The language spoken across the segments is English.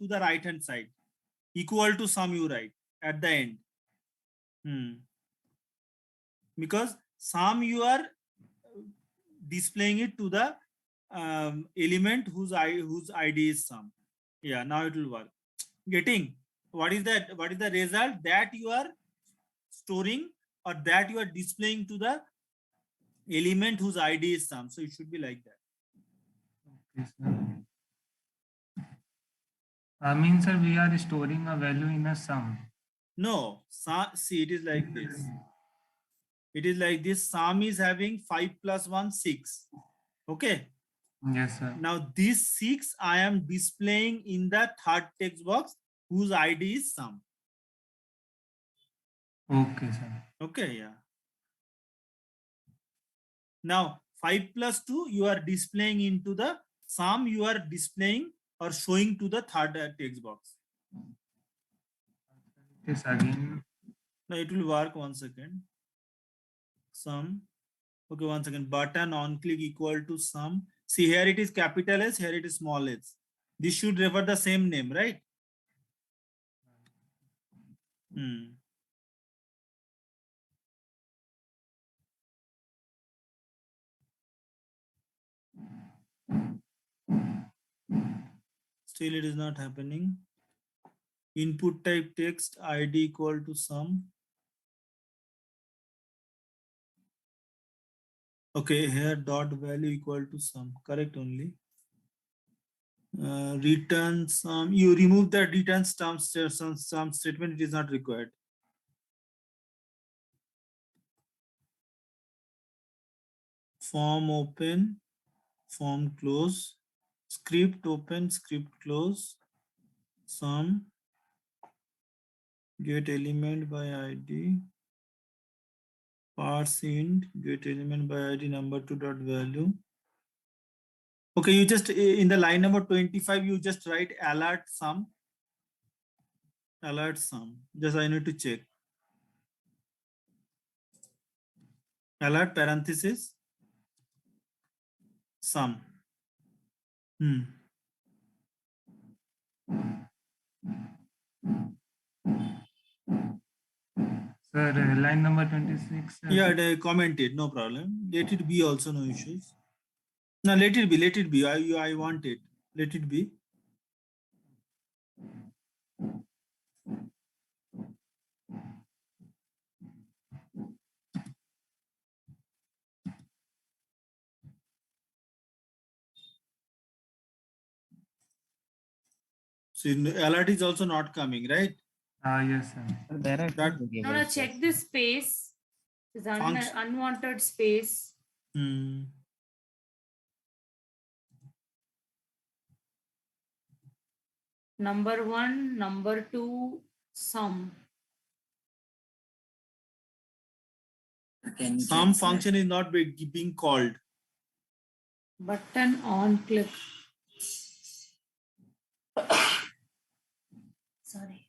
to the right hand side. Equal to sum you write at the end. Because sum you are displaying it to the element whose ID is sum. Yeah, now it will work. Getting what is that? What is the result that you are storing or that you are displaying to the element whose ID is sum? So it should be like that. Okay, sir. Means, sir, we are storing a value in a sum. No, see, it is like this. It is like this. Sum is having 5 plus 1, 6. Okay. Yes, sir. Now this 6 I am displaying in the third text box whose ID is sum. Okay, sir. Okay, yeah. Now 5 plus 2 you are displaying into the sum you are displaying or showing to the third text box. Yes, again. Now it will work. 1 second. Sum. Okay, 1 second. Button on click equal to sum. See, here it is capital S, here it is small s. This should refer the same name, right? Still it is not happening. Input type text ID equal to sum. Okay, here dot value equal to sum. Correct only. Return sum. You remove the return sum statement. It is not required. Form open, form close, script open, script close, sum, get element by ID, parse int, get element by ID number 2 dot value. Okay, you just in the line number 25, you just write alert sum. Alert sum. Just I need to check. Alert parenthesis sum. Sir, line number 26. Yeah, they commented, no problem. Let it be also, no issues. No, let it be, let it be. I want it. Let it be. So alert is also not coming, right? Yes, sir. There are That- two No, variables, sir. check this space. This unwanted space. Number 1, number 2, sum. Sum function is not being called. Button on click. Sorry.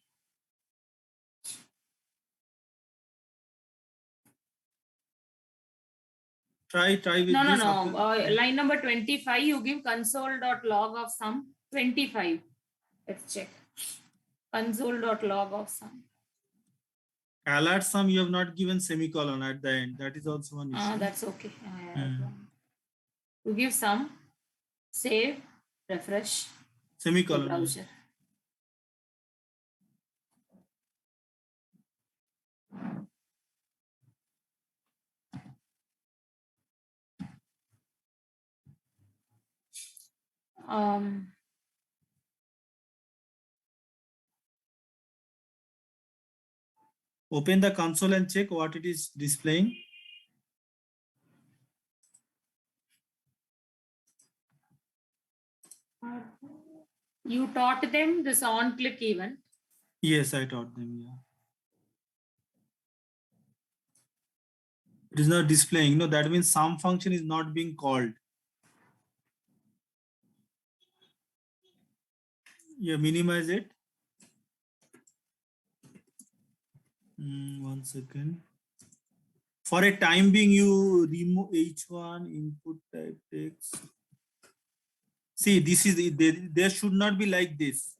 Try with No, this. line number 25, you give console.log of sum 25. Let's check. Console.log of sum. Alert sum, you have not given semicolon at the end. That is also one issue. That's okay. You give sum, save, refresh, semicolon. browser. Open the console and check what it is displaying. You taught them this on click event. Yes, I taught them. Yeah. It is not displaying. No, that means sum function is not being called. Yeah, minimize it. 1 second. For a time being, you remove H1 input type text. See, this is there should not be like this.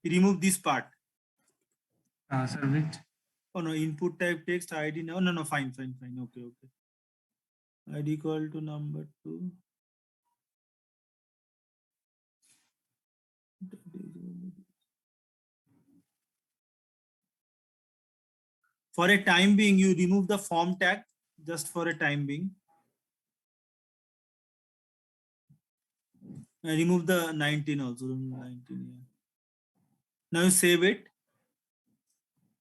Remove this part. Sir, which? Oh no, input type text ID. No, fine. Okay. ID equal to number 2. For a time being, you remove the form tag just for a time being. Remove the 19 also. 19, yeah. Now you save it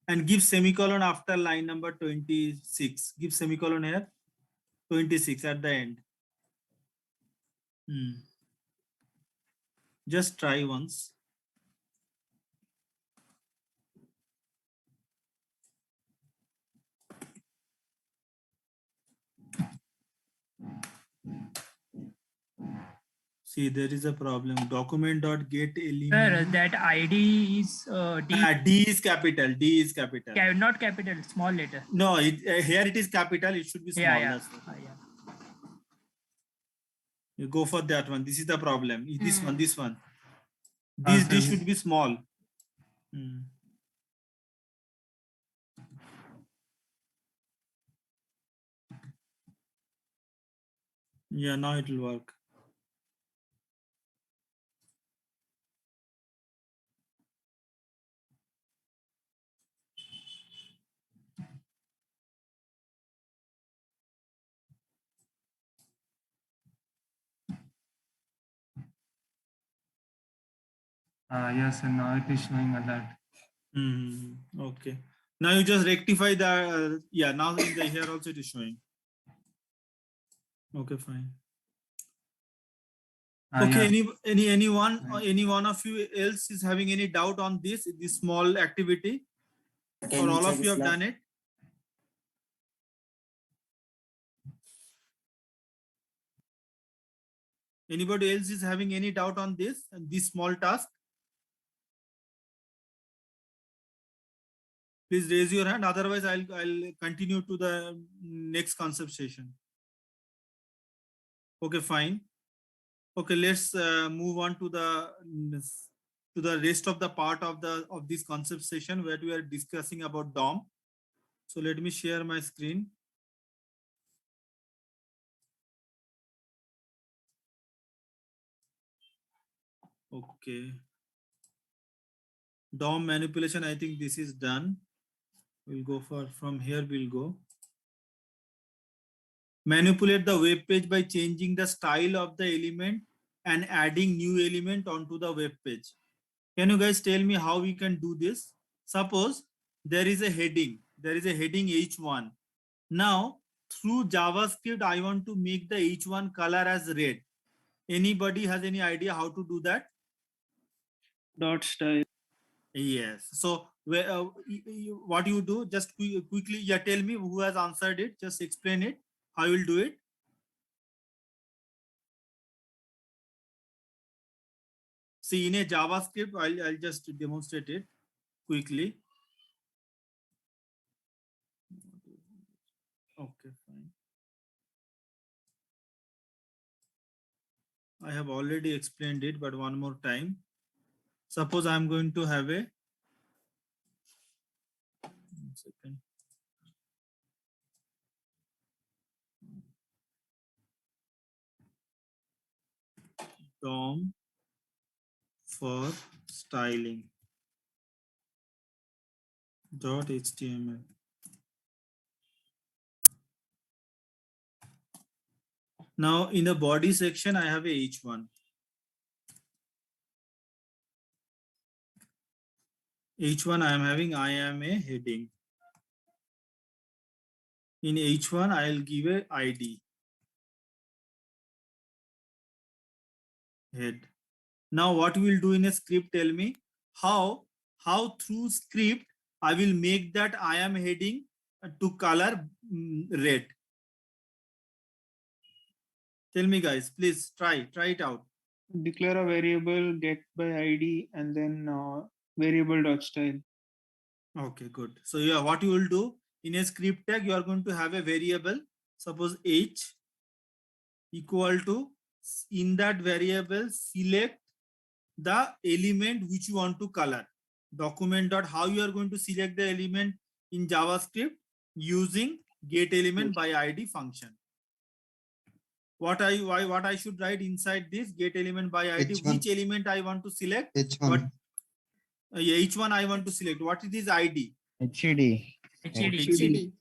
and give semicolon after line number 26. Give semicolon here. 26 at the end. Just try once. See, there is a problem. Document.get Sir, element. that ID is D, D is capital. D is capital. not capital, small letter. No, here it is capital. It should be small. Yeah. That's why. You go for that one. This is the problem. This one. This D should be small. Yeah, now it will work. Yes, and now it is showing alert. Okay. Now you just rectify the yeah. Now in the here also it is showing. Okay, fine. Okay. Yeah. Any one of you else is having any doubt on this small activity? Or all of you have done it? Anybody else is having any doubt on this small task? Please raise your hand. Otherwise, I'll continue to the next concept session. Okay, fine. Okay, let's move on to the rest of the part of this concept session where we are discussing about DOM. So let me share my screen. Okay. DOM manipulation, I think this is done. We'll go from here we'll go. Manipulate the web page by changing the style of the element and adding new element onto the web page. Can you guys tell me how we can do this? Suppose there is a heading. There is a heading H1. Now, through JavaScript, I want to make the H1 color as red. Anybody has any idea how to do that? Dot style. Yes. So what you do? Just quickly, yeah. Tell me who has answered it. Just explain it. How you will do it? See, in a JavaScript, I'll just demonstrate it quickly. Okay, fine. I have already explained it, but one more time. Suppose I'm going to have a 1 second. DOM for styling .html. Now in the body section, I have a H1. H1 I am having, I am a heading. In H1, I'll give a ID. Head. Now what we will do in a script, tell me how through script I will make that I am heading to color red. Tell me guys, please try it out. Declare a variable get by ID and then variable dot style. Okay, good. So yeah, what you will do in a script tag, you are going to have a variable. Suppose H equal to, in that variable select the element which you want to color. Document dot how you are going to select the element in JavaScript using get element by ID function. What I should write inside this get element by ID? H1. Which element I want to select? H1. What H1 I want to select. What is this ID? HED. HED.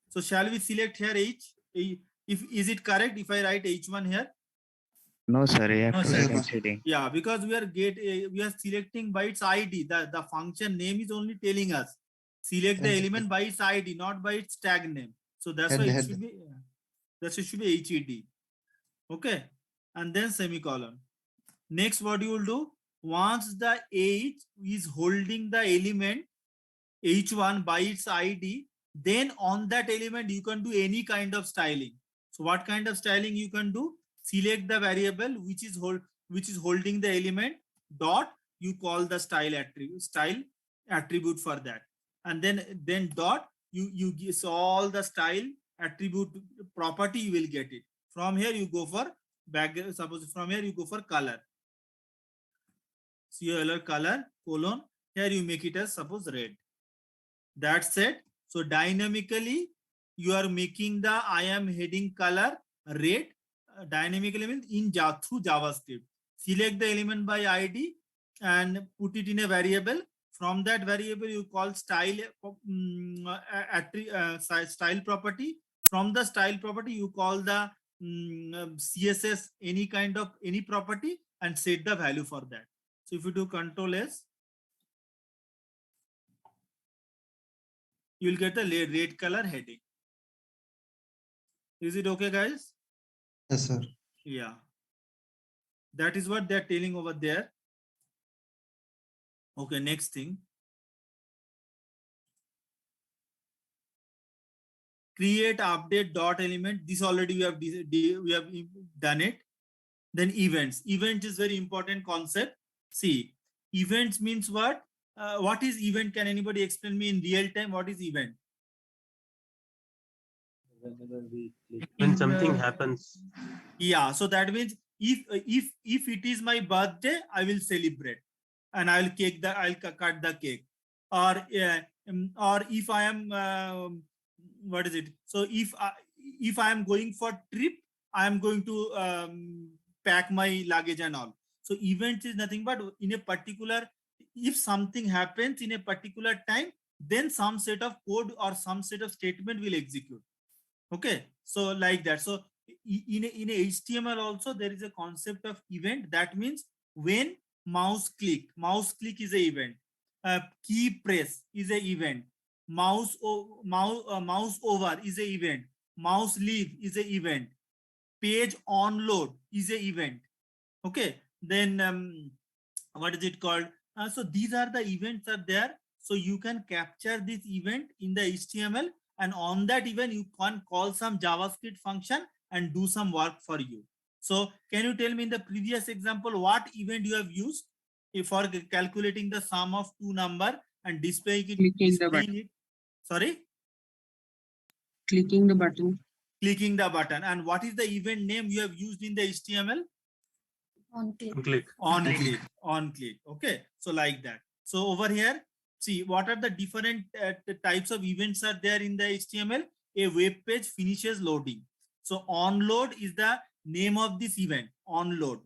So shall we select here H? If is it correct if I write H1 here? No, sir. You have No, to sir. write HED. Yeah, because we are selecting by its ID. The function name is only telling us select the Head. element by its ID, not by its tag name. So that's Head, why it head. should be that's it should be HED. Okay, and then semicolon. Next, what you will do once the H is holding the element H1 by its ID, then on that element you can do any kind of styling. So what kind of styling you can do? Select the variable which is holding the element dot, you call the style attribute for that, and then dot you give all the style attribute property, you will get it. From here you go for background. Suppose from here you go for color. CLR color colon, here you make it as suppose red. That's it. So dynamically you are making the I am heading color red. Dynamically means through JavaScript. Select the element by ID and put it in a variable. From that variable you call style style property. From the style property you call the CSS any property and set the value for that. So if you do Control S, you will get the red color heading. Is it okay, guys? Yes, sir. Yeah. That is what they're telling over there. Okay, next thing. Create update dot element. This already we have done it. Then events. Event is very important concept. See, events means what? What is event? Can anybody explain me in real time? What is event? When something happens. Yeah, so that means if it is my birthday, I will celebrate and I'll cut the cake. Or if I am what is it? So if I am going for trip, I am going to pack my luggage and all. So event is nothing but in a particular, if something happens in a particular time, then some set of code or some set of statement will execute. Okay, so like that. So in a HTML also there is a concept of event. That means when mouse click is a event. Key press is a event. Mouse over is a event. Mouse leave is a event. Page on load is a event. Okay, then what is it called? So these are the events are there. So you can capture this event in the HTML, and on that event you can call some JavaScript function and do some work for you. So can you tell me in the previous example what event you have used for calculating the sum of two number and displaying it? Sorry? Clicking the button. Clicking the button. And what is the event name you have used in the HTML? On click. Click. On click. Okay, so like that. So over here, see what are the different types of events are there in the HTML. A web page finishes loading. So on load is the name of this event. On load.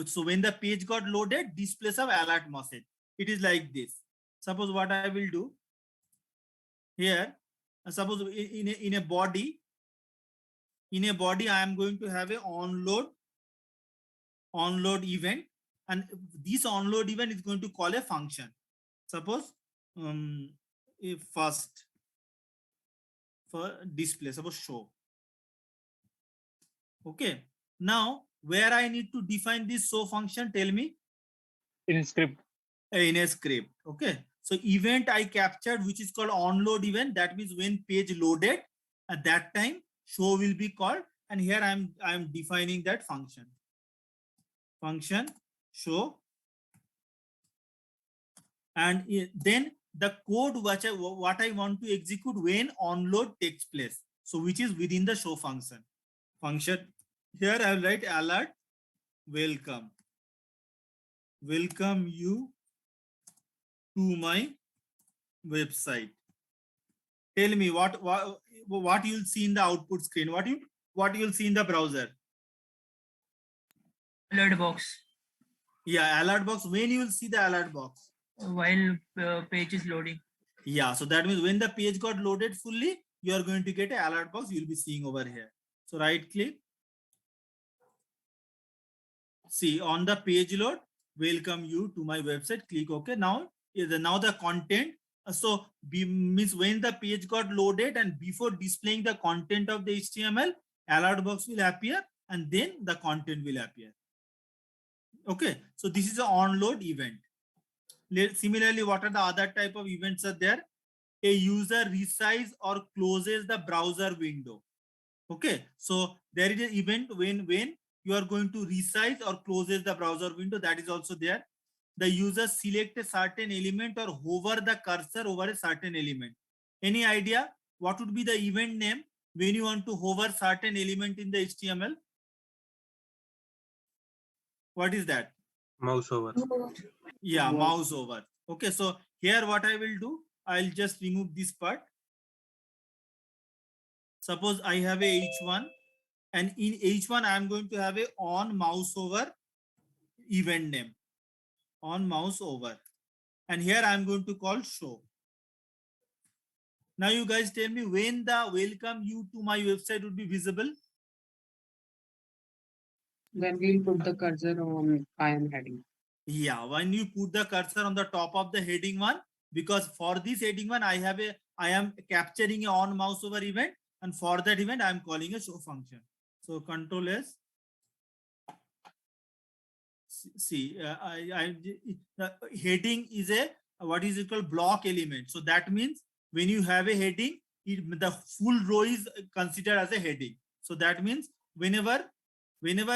So when the page got loaded, displays of alert message. It is like this. Suppose what I will do here. Suppose in a body I am going to have a onload event, and this onload event is going to call a function. Suppose if first for display, suppose show. Okay, now where I need to define this show function, tell me. In script. In a script. Okay, so event I captured which is called onload event. That means when page loaded, at that time show will be called, and here I am defining that function show, and then the code what I want to execute when onload takes place, so which is within the show function. Here I will write alert welcome. welcome you to my website. Tell me what you'll see in the output screen. What you'll see in the browser. Alert box Yeah, alert box. When you will see the alert box. while page is loading. Yeah, so that means when the page got loaded fully, you are going to get an alert box. You'll be seeing over here. So right click. See on the page load, welcome you to my website. Click OK. Now the content. So means when the page got loaded and before displaying the content of the HTML, alert box will appear and then the content will appear. Okay, so this is an onload event. Similarly, what are the other type of events are there? A user resizes or closes the browser window. Okay, so there is an event when you are going to resize or closes the browser window, that is also there. The user select a certain element or hover the cursor over a certain element. Any idea what would be the event name when you want to hover certain element in the HTML? What is that? Mouse over. Yeah, Wow. mouse over. Okay, so here what I will do, I'll just remove this part. Suppose I have a H1 and in H1 I am going to have a on mouse over event name. On mouse over. And here I am going to call show. Now you guys tell me when the welcome you to my website would be visible. When we'll put the cursor on I am heading. Yeah, when you put the cursor on the top of the heading one, because for this heading one, I am capturing a on mouse over event, and for that event, I am calling a show function. So Control S. See, the heading is a what is it called block element. So that means when you have a heading, the full row is considered as a heading. So that means whenever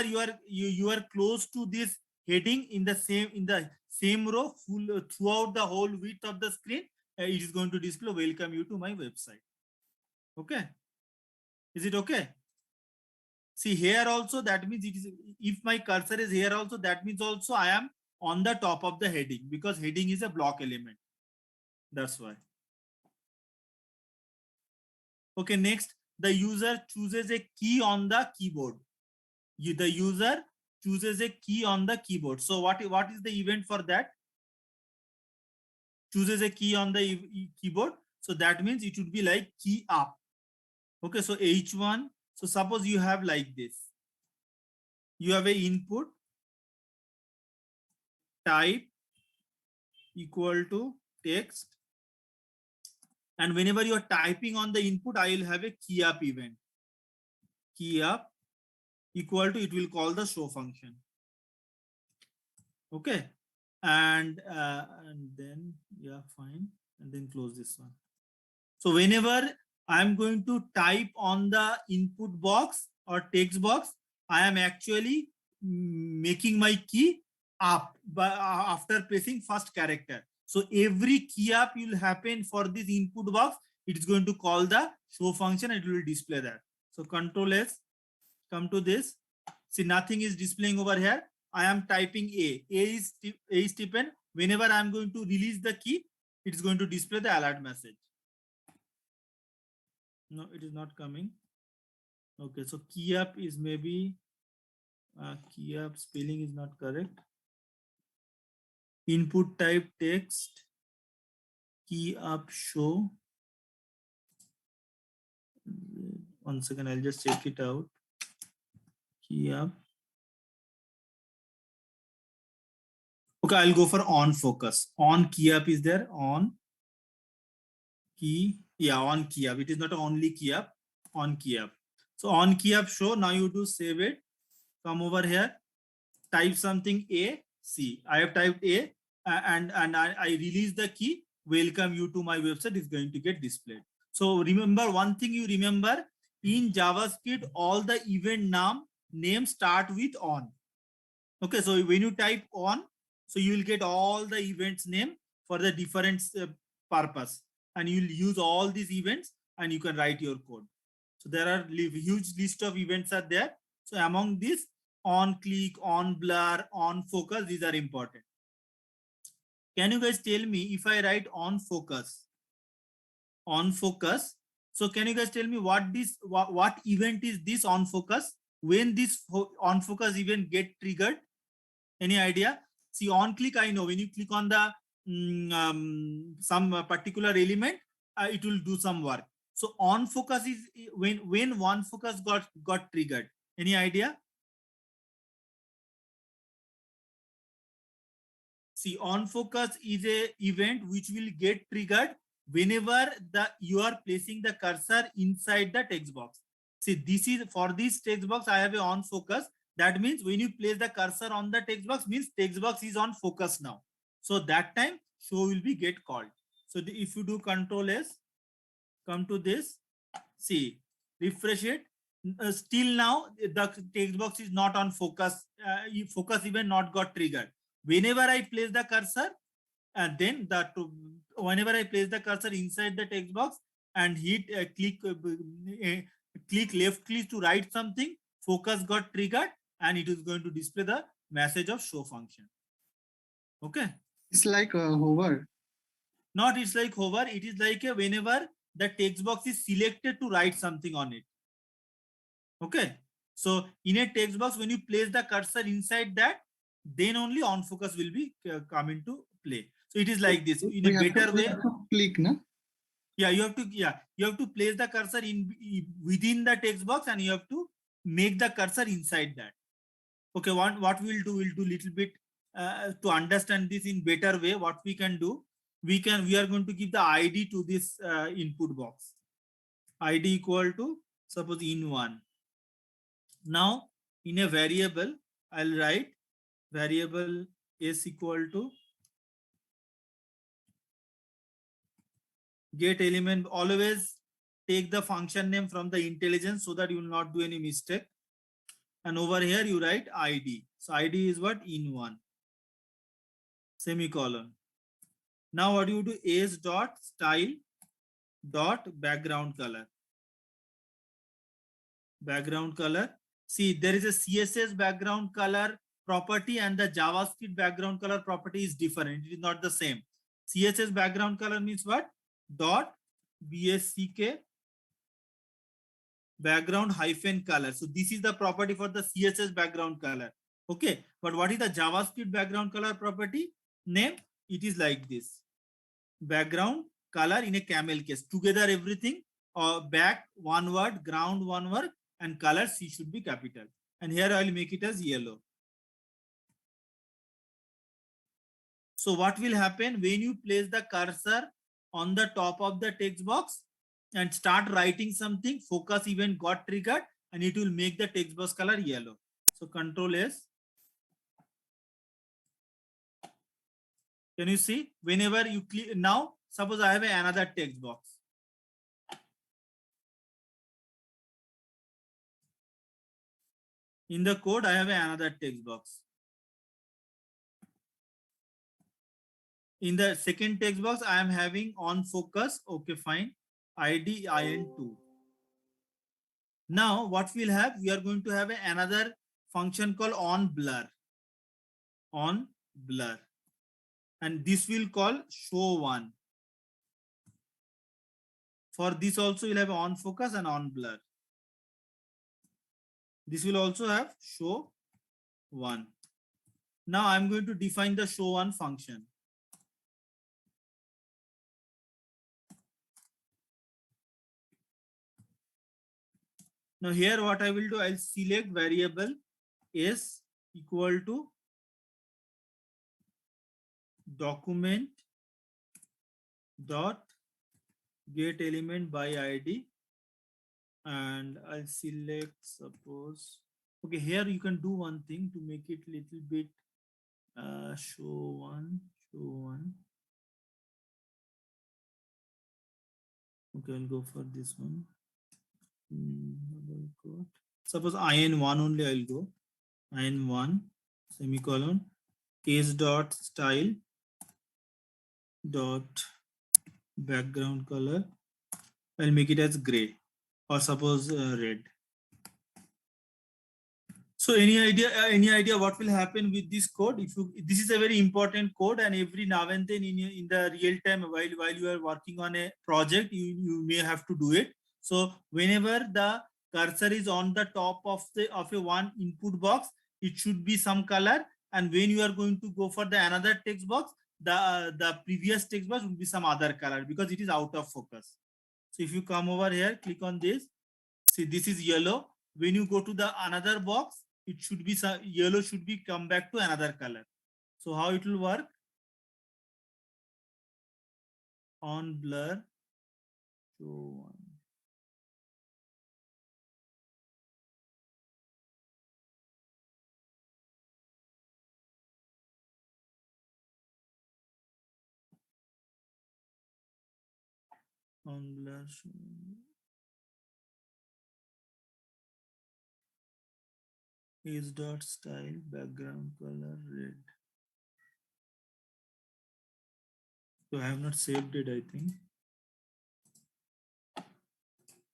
you are close to this heading in the same row throughout the whole width of the screen, it is going to display welcome you to my website. Okay, is it okay? See here also, that means it is, if my cursor is here also, that means also I am on the top of the heading because heading is a block element. That's why. Okay, next, the user chooses a key on the keyboard. The user chooses a key on the keyboard. So what is the event for that? Chooses a key on the keyboard. So that means it would be like key up. Okay, so H1. So suppose you have like this. You have a input type equal to text. And whenever you are typing on the input, I will have a key up event. Key up equal to, it will call the show function. Okay, and then yeah, fine, and then close this one. So whenever I'm going to type on the input box or text box, I am actually making my key up after pressing first character. So every key up will happen for this input box. It is going to call the show function and it will display that. So Control S, come to this. See, nothing is displaying over here. I am typing A. A is Stephen. Whenever I am going to release the key, it is going to display the alert message. No, it is not coming. Okay, so key up is maybe key up spelling is not correct. Input type text, key up show. 1 second, I'll just check it out. Key up. Okay, I'll go for on focus. On key up is there. On key. Yeah, on key up. It is not only key up. On key up. So on key up show. Now you do save it. Come over here. Type something A. C. I have typed A and I release the key. Welcome you to my website is going to get displayed. So remember one thing you remember in JavaScript, all the event names start with on. Okay, so when you type on, so you will get all the events name for the different purpose, and you will use all these events and you can write your code. So there are huge list of events are there. So among these, on click, on blur, on focus, these are important. can you guys tell me if I write on focus? On focus. So can you guys tell me what event is this on focus? When this on focus event get triggered? Any idea? See, on click, I know when you click on the some particular element, it will do some work. So on focus is when one focus got triggered. Any idea? See, on focus is a event which will get triggered whenever you are placing the cursor inside the text box. See, this is for this text box, I have a on focus. That means when you place the cursor on the text box, means text box is on focus now. So that time show will be get called. So if you do Control S, come to this, see, refresh it. Still now the text box is not on focus. Focus event not got triggered. Whenever I place the cursor, and then whenever I place the cursor inside the text box and hit click left click to write something, focus got triggered and it is going to display the message of show function. Okay. It's like hover. Not it's like hover. It is like whenever the text box is selected to write something on it. Okay. So in a text box, when you place the cursor inside that, then only on focus will be come into play. So it is like this in a better way. Click, no? Yeah, you have to place the cursor within the text box and you have to make the cursor inside that. Okay, what we'll do little bit to understand this in better way. What we can do, we are going to give the ID to this input box. ID equal to suppose in1. Now in a variable, I'll write variable s equal to get element. Always take the function name from the intelligence so that you will not do any mistake. And over here you write ID. So ID is what? In1. Semicolon. Now what you do is dot style dot background color. Background color. See, there is a CSS background color property and the JavaScript background color property is different. It is not the same. CSS background color means what? Dot BSCK background hyphen color. So this is the property for the CSS background color. Okay. But what is the JavaScript background color property? Name, it is like this. Background color in a camel case. Together everything, back one word, ground one word, and color C should be capital. And here I will make it as yellow. So what will happen when you place the cursor on the top of the text box and start writing something, focus event got triggered and it will make the text box color yellow. So Control S. Can you see? Whenever you click, now suppose I have another text box. In the code, I have another text box. In the second text box, I am having on focus. Okay, fine. ID IN2. Now, what we'll have, we are going to have another function called on blur. On blur. And this will call show one. For this also, we'll have on focus and on blur. This will also have show one. Now I'm going to define the show one function. Now here what I will do, I'll select variable s equal to document dot get element by ID, and I'll select suppose, okay, here you can do one thing to make it little bit show one. Okay, I'll go for this one. Suppose IN1 only I'll go. IN1 semicolon case dot style dot background color. I'll make it as gray or suppose red. So any idea what will happen with this code? This is a very important code, and every now and then in the real time while you are working on a project, you may have to do it. So whenever the cursor is on the top of a one input box, it should be some color, and when you are going to go for the another text box, the previous text box will be some other color because it is out of focus. So if you come over here, click on this. See, this is yellow. When you go to the another box, it should be yellow should be come back to another color. So how it will work? On blur, show one. On blur, show. Is dot style background color red. So I have not saved it, I think.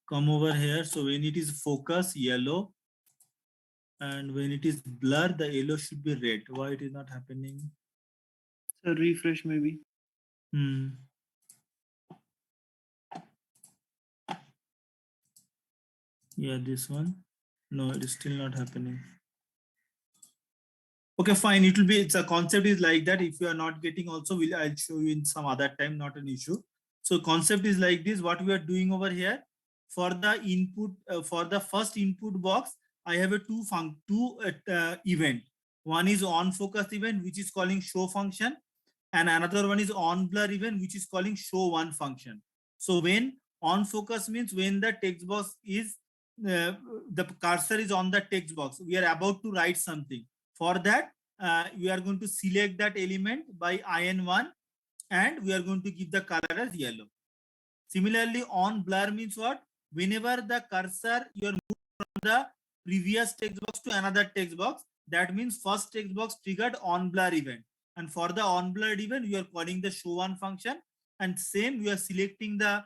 Come over here. So when it is focus, yellow, and when it is blur, the yellow should be red. Why it is not happening? So refresh maybe. Yeah, this one. No, it is still not happening. Okay, fine. It will be, it's a concept is like that. If you are not getting also, I'll show you in some other time, not an issue. So concept is like this. What we are doing over here for the input, for the first input box, I have a two event. One is on focus event, which is calling show function, and another one is on blur event, which is calling show one function. So when on focus means when the text box is the cursor is on the text box, we are about to write something. For that, we are going to select that element by IN1, and we are going to give the color as yellow. Similarly, on blur means what? Whenever the cursor you are moving from the previous text box to another text box, that means first text box triggered on blur event. And for the on blur event, we are calling the show one function. And same, we are selecting the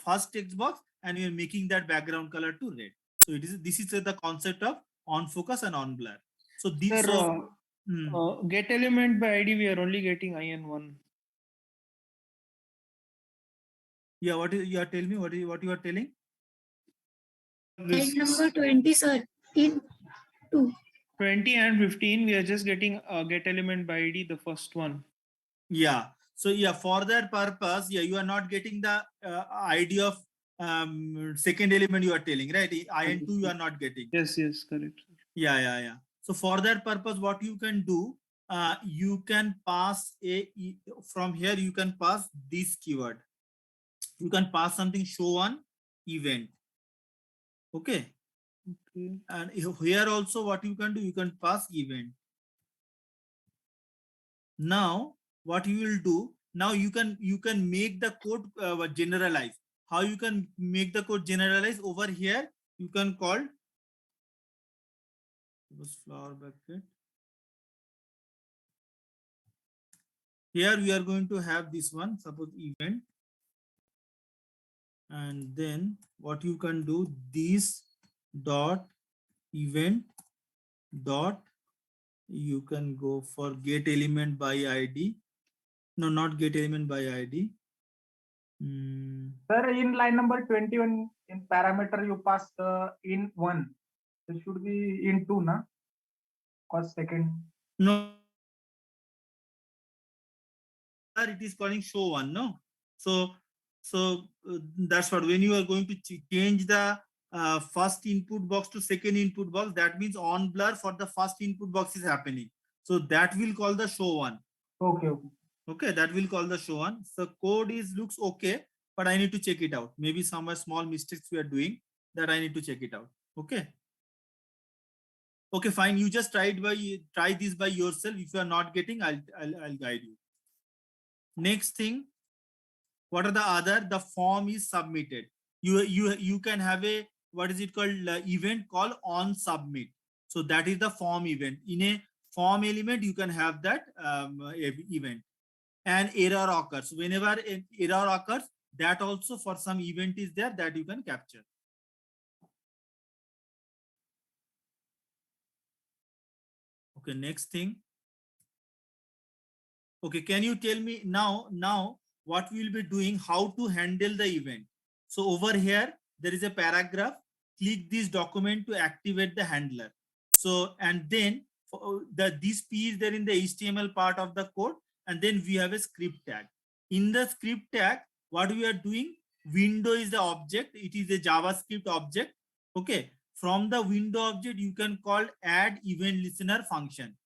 first text box and we are making that background color to red. So this is the concept of on focus and on blur. So these Sir, get element by ID, we are only getting IN1. Yeah, what is you are telling me? What you are telling? This number 20, sir. In 2. 20 and 15, we are just getting get element by ID, the first one. Yeah. So yeah, for that purpose, yeah, you are not getting the ID of second element you are telling, right? IN2 you are not getting. Yes, correct. Yeah. So for that purpose, what you can do, you can pass from here, you can pass this keyword. You can pass something show one event. Okay. And here also what you can do, you can pass event. Now what you will do, now you can make the code generalize. How you can make the code generalize? Over here you can call flower bucket. Here we are going to have this one, suppose event, and then what you can do, this dot event dot, you can go for get element by ID. No, not get element by ID. Sir, in line number 21, in parameter you pass in 1. It should be in 2, na? Cause second. No, it is calling show one, no? So that's what, when you are going to change the first input box to second input box, that means on blur for the first input box is happening. So that will call the show one. Okay, that will call the show one. So code looks okay, but I need to check it out. Maybe some small mistakes we are doing, that I need to check it out. Okay. Okay, fine. You just try this by yourself. If you are not getting, I'll guide you. Next thing, what are the other? The form is submitted. You can have a, what is it called, event called on submit. So that is the form event. In a form element, you can have that event. And error occurs. Whenever an error occurs, that also for some event is there that you can capture. Okay, next thing. Okay, can you tell me now what we will be doing, how to handle the event? So over here, there is a paragraph. Click this document to activate the handler. So, and then this P is there in the HTML part of the code, and then we have a script tag. In the script tag, what we are doing, window is the object. It is a JavaScript object. Okay. From the window object, you can call add event listener function.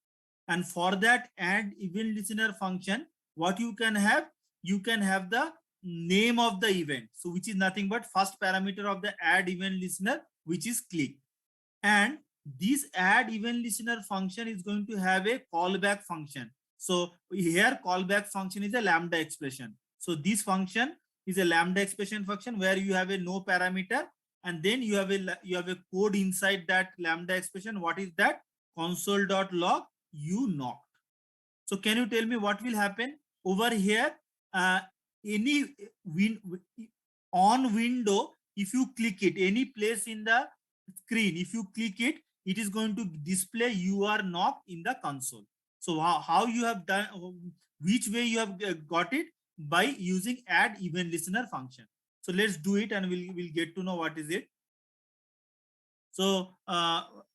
And for that add event listener function, what you can have the name of the event. So which is nothing but first parameter of the add event listener, which is click. And this add event listener function is going to have a callback function. So here callback function is a lambda expression. So this function is a lambda expression function where you have a no parameter, and then you have a code inside that lambda expression. What is that? Console.log you knocked. So can you tell me what will happen over here? On window, if you click it, any place in the screen, if you click it, it is going to display you are knocked in the console. So how you have done, which way you have got it? By using add event listener function. So let's do it and we'll get to know what is it. So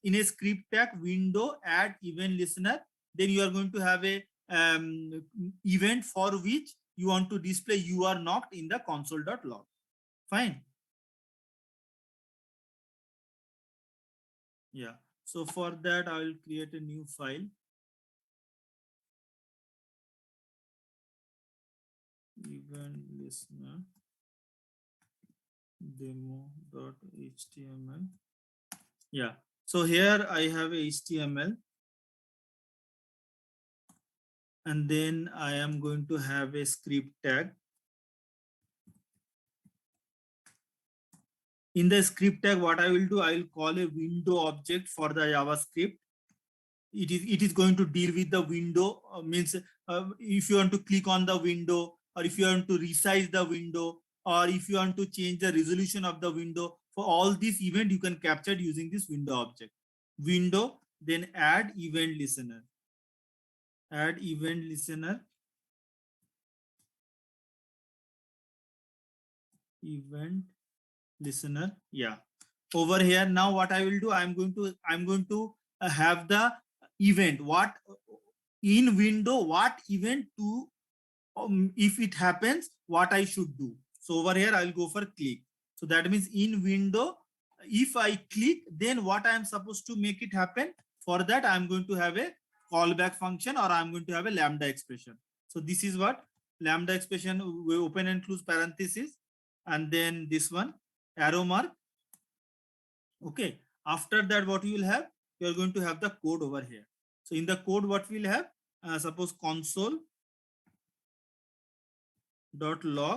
in a script tag window add event listener, then you are going to have a event for which you want to display you are knocked in the console.log. Fine. Yeah. So for that, I will create a new file. Event listener demo.html. Yeah. So here I have HTML. And then I am going to have a script tag. In the script tag, what I will do, I will call a window object for the JavaScript. It is going to deal with the window, means if you want to click on the window, or if you want to resize the window, or if you want to change the resolution of the window, for all these event you can capture using this window object. Window, then add event listener. Add event listener. Event listener. Yeah. Over here now, what I will do, I'm going to have the event. What in window? What event to? If it happens, what I should do. So over here, I'll go for click. So that means in window, if I click, then what I am supposed to make it happen? For that, I'm going to have a callback function, or I'm going to have a lambda expression. So this is what lambda expression, we open and close parenthesis, and then this one arrow mark. Okay. After that, what you will have? You are going to have the code over here. So in the code, what we'll have? Suppose console.log,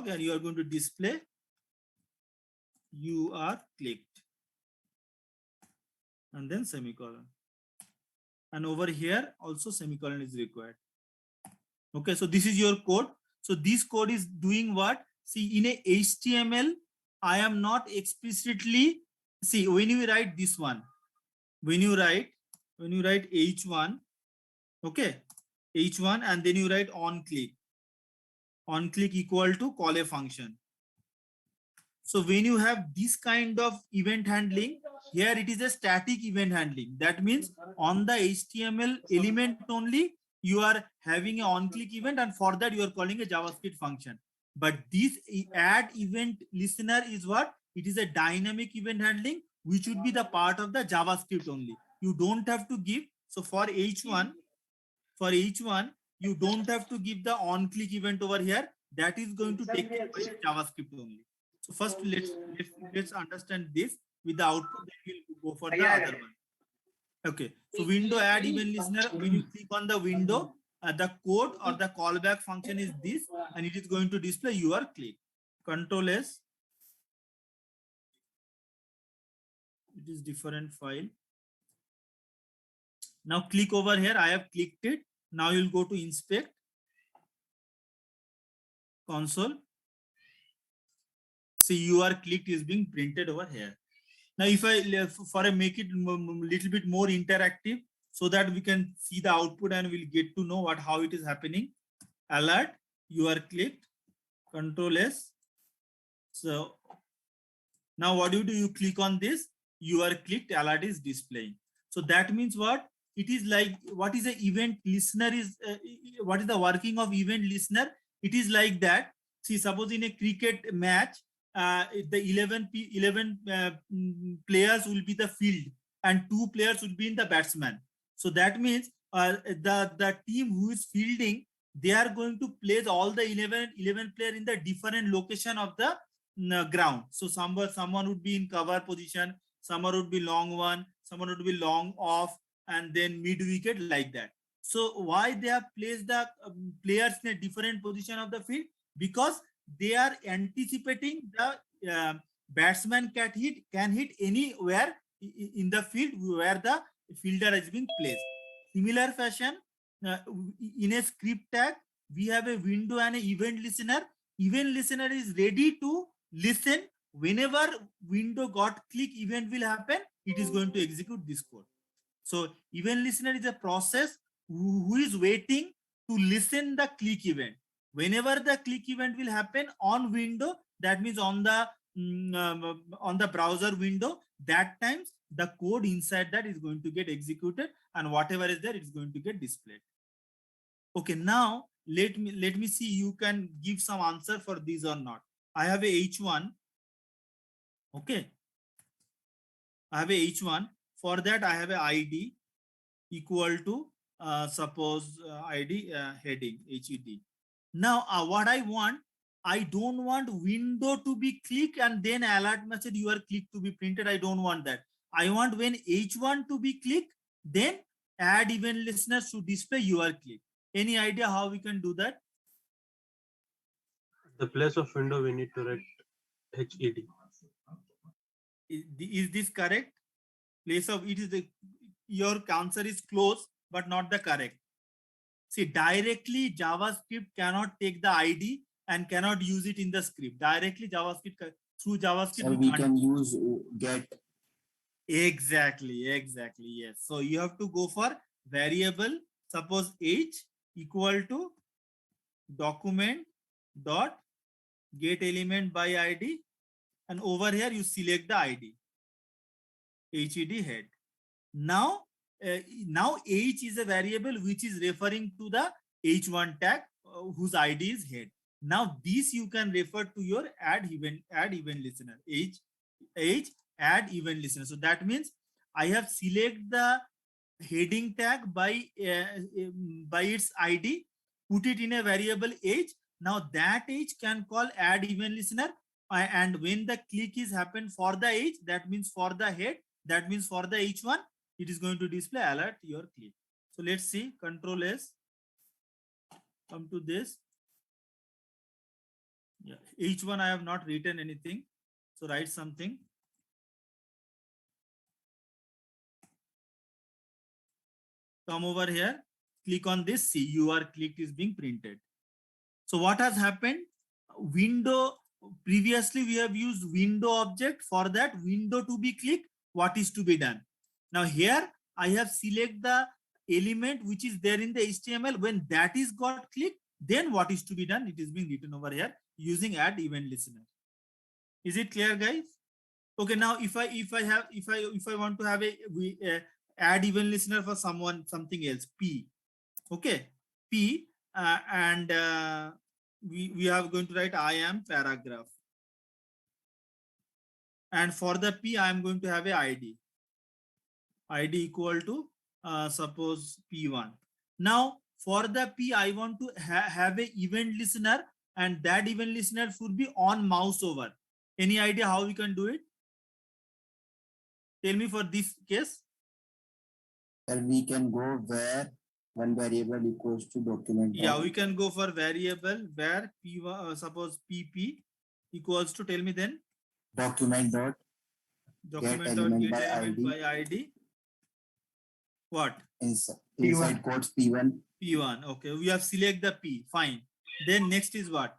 and you are going to display you are clicked, and then semicolon. And over here also semicolon is required. Okay, so this is your code. So this code is doing what? See, in a HTML, I am not explicitly, see, when you write this one, when you write H1, okay, H1, and then you write on click equal to call a function. So when you have this kind of event handling, here it is a static event handling. That means on the HTML element only, you are having an on-click event, and for that you are calling a JavaScript function. But this add event listener is what? It is a dynamic event handling, which would be the part of the JavaScript only. You don't have to give. So for H1, you don't have to give the on-click event over here. That is going to take care by JavaScript only. So first, let's understand this with the output. Then we'll go for the other one. Okay. So window add event listener. When you click on the window, the code or the callback function is this, and it is going to display your click. Control S. It is different file. Now click over here. I have clicked it. Now you'll go to inspect console. See, you are clicked is being printed over here. Now, if I make it little bit more interactive, so that we can see the output and we'll get to know how it is happening. Alert, you are clicked, Control S. So now what do? You click on this, you are clicked, alert is displaying. So that means what? It is like, what is the event listener is, what is the working of event listener? It is like that. See, suppose in a cricket match, the 11 players will be the field and 2 players will be in the batsman. So that means the team who is fielding, they are going to place all the 11 player in the different location of the ground. So someone would be in cover position, someone would be long one, someone would be long off, and then mid wicket, like that. So why they have placed the players in a different position of the field? Because they are anticipating the batsman can hit anywhere in the field where the fielder is being placed. Similar fashion, in a script tag, we have a window and an event listener. Event listener is ready to listen. Whenever window got click, event will happen. It is going to execute this code. So event listener is a process who is waiting to listen the click event. Whenever the click event will happen on window, that means on the browser window, that times the code inside that is going to get executed, and whatever is there, it's going to get displayed. Okay, now let me see, you can give some answer for this or not. I have a H1. Okay, I have a H1. For that, I have a ID equal to suppose ID heading HED. Now what I want, I don't want window to be click and then alert message your click to be printed. I don't want that. I want when H1 to be click, then add event listeners to display your click. Any idea how we can do that? The place of window we need to write HED. Is this correct? Place of it is the, your answer is close but not the correct. See, directly JavaScript cannot take the ID and cannot use it in the script. Directly JavaScript, through JavaScript, so we can use get. Exactly, yes. So you have to go for variable, suppose H equal to document dot get element by ID, and over here you select the ID, HED head. Now H is a variable which is referring to the H1 tag whose ID is head. Now this you can refer to your add event listener, H add event listener. So that means I have select the heading tag by its ID, put it in a variable H. Now that H can call add event listener, and when the click is happened for the H, that means for the head, that means for the H1, it is going to display alert your click. So let's see, Control S, come to this. Yeah, H1 I have not written anything, so write something. Come over here, click on this, see your click is being printed. So what has happened? Window, previously we have used window object. For that window to be clicked, what is to be done? Now here I have select the element which is there in the HTML. When that is got clicked, then what is to be done? It is being written over here using add event listener. Is it clear, guys? Okay, now if I want to have a add event listener for something else, P. Okay, P, and we are going to write I am paragraph, and for the P I am going to have a ID equal to suppose P1. Now for the P I want to have a event listener, and that event listener should be on mouse over. Any idea how we can do it? Tell me for this case. And we can go where one variable equals to document. Yeah, we can go for variable where P1, suppose PP equals to, tell me then. Document dot Get element by ID. What? Inside quotes P1. P1. Okay, we have select the P. Fine. Then next is what?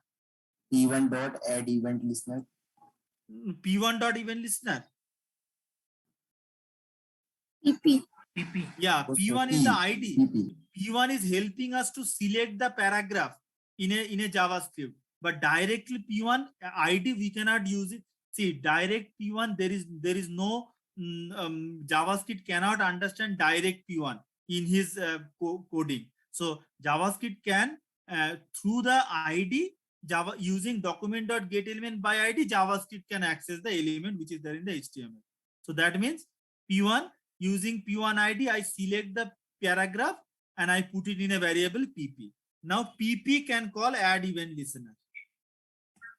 P1 dot add event listener. P1 dot event listener. PP. PP. Yeah, was P1 for is the P, ID. PP. P1 is helping us to select the paragraph in a JavaScript. But directly P1 ID we cannot use it. See, direct P1 there is no JavaScript cannot understand direct P1 in his coding. So JavaScript can through the ID Java using document.getElement by ID, JavaScript can access the element which is there in the HTML. So that means P1 using P1 ID, I select the paragraph and I put it in a variable PP. Now PP can call add event listener.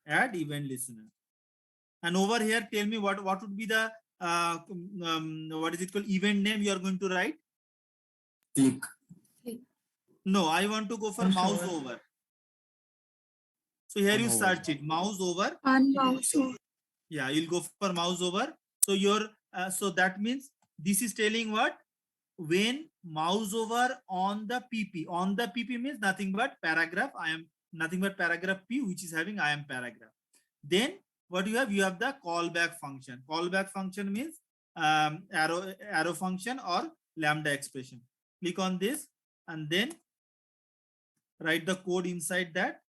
Add event listener. And over here, tell me what would be the what is it called event name you are going to write? Click. No, I want to go for mouse over. So here you search it, mouse over. On mouse over. Yeah, you'll go for mouse over. So your so that means this is telling what? When mouse over on the PP. On the PP means nothing but paragraph. I am nothing but paragraph P, which is having I am paragraph. Then what you have? You have the callback function. Callback function means arrow function or lambda expression. Click on this and then write the code inside that.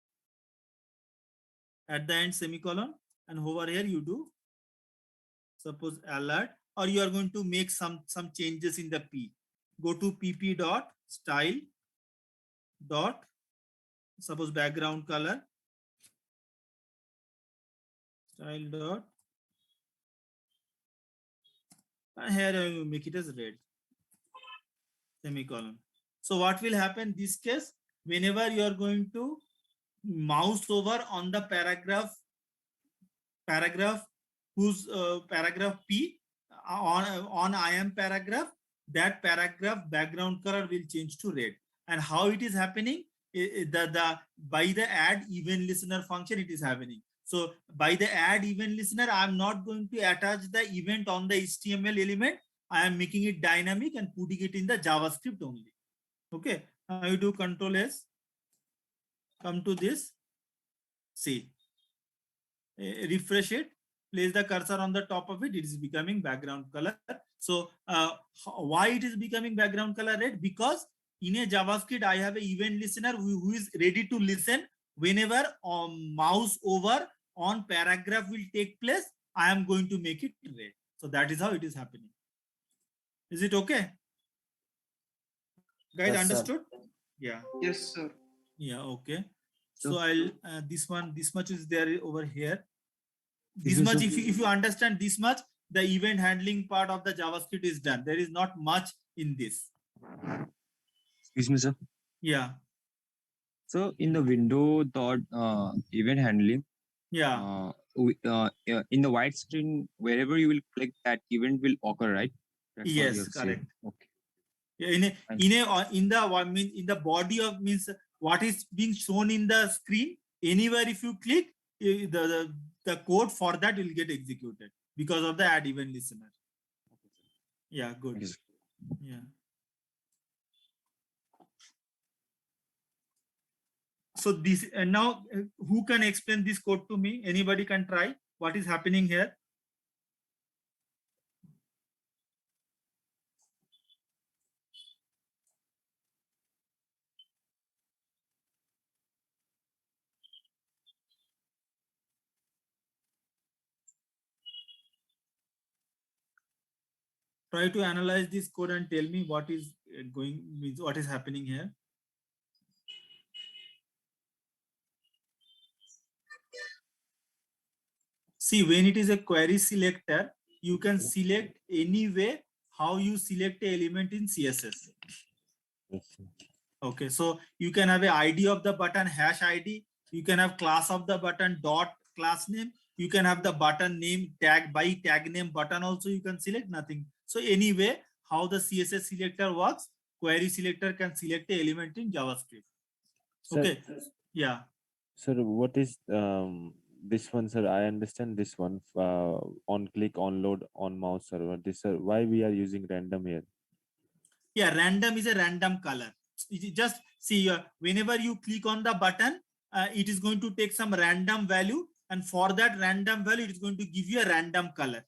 At the end, semicolon, and over here you do suppose alert, or you are going to make some changes in the P. Go to pp dot style dot suppose background color style dot, and here I will make it as red, semicolon. So what will happen this case? Whenever you are going to mouse over on the paragraph whose paragraph P on I am paragraph, that paragraph background color will change to red. And how it is happening? By the add event listener function it is happening. So by the add event listener, I am not going to attach the event on the HTML element. I am making it dynamic and putting it in the JavaScript only. Okay. Now you do Control S. Come to this. See. Refresh it. Place the cursor on the top of it. It is becoming background color. So why it is becoming background color red? Because in a JavaScript, I have an event listener who is ready to listen whenever mouse over on paragraph will take place. I am going to make it red. So that is how it is happening. Is it okay? Guys, Yes, understood? Yeah. Yes, sir. Yeah. Okay. So I'll this much is there over here. This much, if you understand this much, the event handling part of the JavaScript is done. There is not much in this. Excuse me, sir. Yeah. So in the window dot event handling, Yeah. in the white screen, wherever you will click, that event will occur, right? That's what you Yes, have said. correct. Okay. Yeah, in the body of means what is being shown in the screen. Anywhere if you click, the code for that will get executed because of the add event listener. Yeah, good. Yes. Yeah. So this and now who can explain this code to me? Anybody can try. What is happening here? Try to analyze this code and tell me what is what is happening here. See, when it is a query selector, you can select any way how you select an element in CSS. Okay, so you can have an ID of the button hash ID. You can have class of the button dot class name. You can have the button name tag by tag name button also you can select nothing. So anyway, how the CSS selector works, query selector can select an element in JavaScript. Okay, yeah. Sir, what is this one, sir? I understand this one. On click, on load, on mouse server. This, sir, why we are using random here? Yeah, random is a random color. Just see, whenever you click on the button, it is going to take some random value, and for that random value, it is going to give you a random color.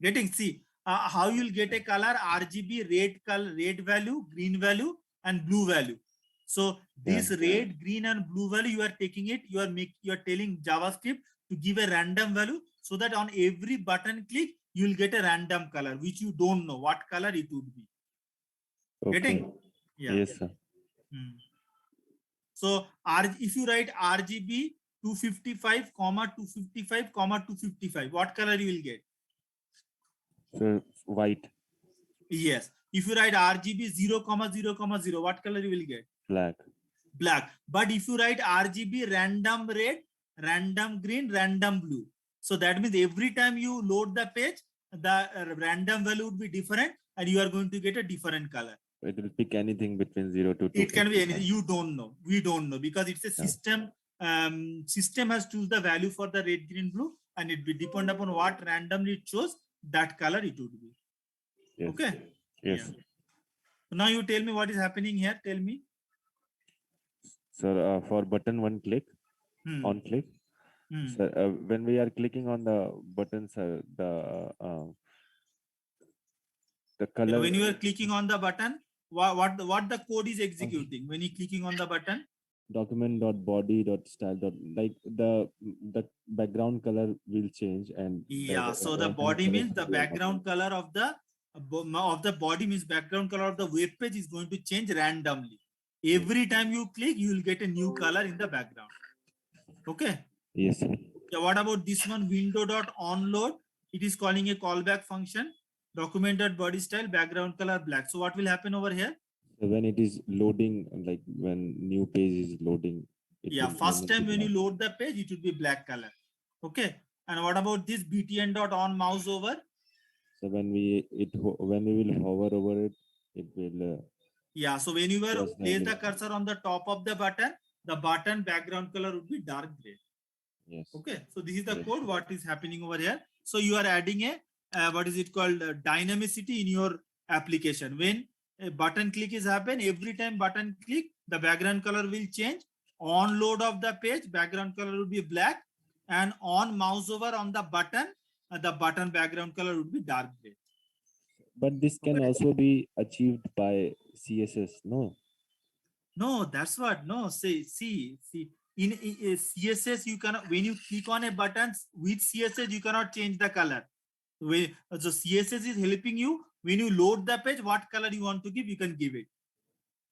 Getting? See, how you'll get a color RGB, red value, green value, and blue value. So this red, green, and blue value, you are taking it, you are telling JavaScript to give a random value so that on every button click, you will get a random color, which you don't know what color it would be. Okay. Getting? Yeah. Yes, sir. So if you write RGB 255, 255, 255, what color you will get? So white, Yes. If you write RGB 0, 0, 0, what color you will get? black. Black. But if you write RGB random red, random green, random blue. So that means every time you load the page, the random value would be different and you are going to get a different color. It will pick anything between 0 to 2. It can be anything. You don't know. We don't know because it's a system. System has choose the value for the red, green, blue, and it will depend upon what randomly it chose, that color it would be. Yes. Okay. Yes. Yeah. Now you tell me what is happening here. Tell me. So for button one click, on click. So when we are clicking on the button, sir, the color. When you are clicking on the button, what the code is executing when you clicking on the button? Document.body.style. Like the background color will change and So the body means the background color of the body means background color of the web page is going to change randomly. Every time you click, you will get a new color in the background. Okay. Yes, sir. Yeah, what about this one? Window.onload. It is calling a callback function. Document.body style, background color black. So what will happen over here? So when it is loading, like when new page is loading. First time when you load the page, it will be black color. Okay. And what about this btn.on mouse over? So when we will hover over it, it will. So when you place the cursor on the top of the button background color would be dark gray. Yes. Okay. So this is the code. What is happening over here? So you are adding a what is it called dynamicity in your application. When a button click is happen, every time button click, the background color will change. On load of the page, background color will be black, and on mouse over on the button background color would be dark gray. But this can also be achieved by CSS, no? No, that's what. No, see. In CSS, you cannot. When you click on a button with CSS, you cannot change the color. So CSS is helping you. When you load the page, what color you want to give, you can give it.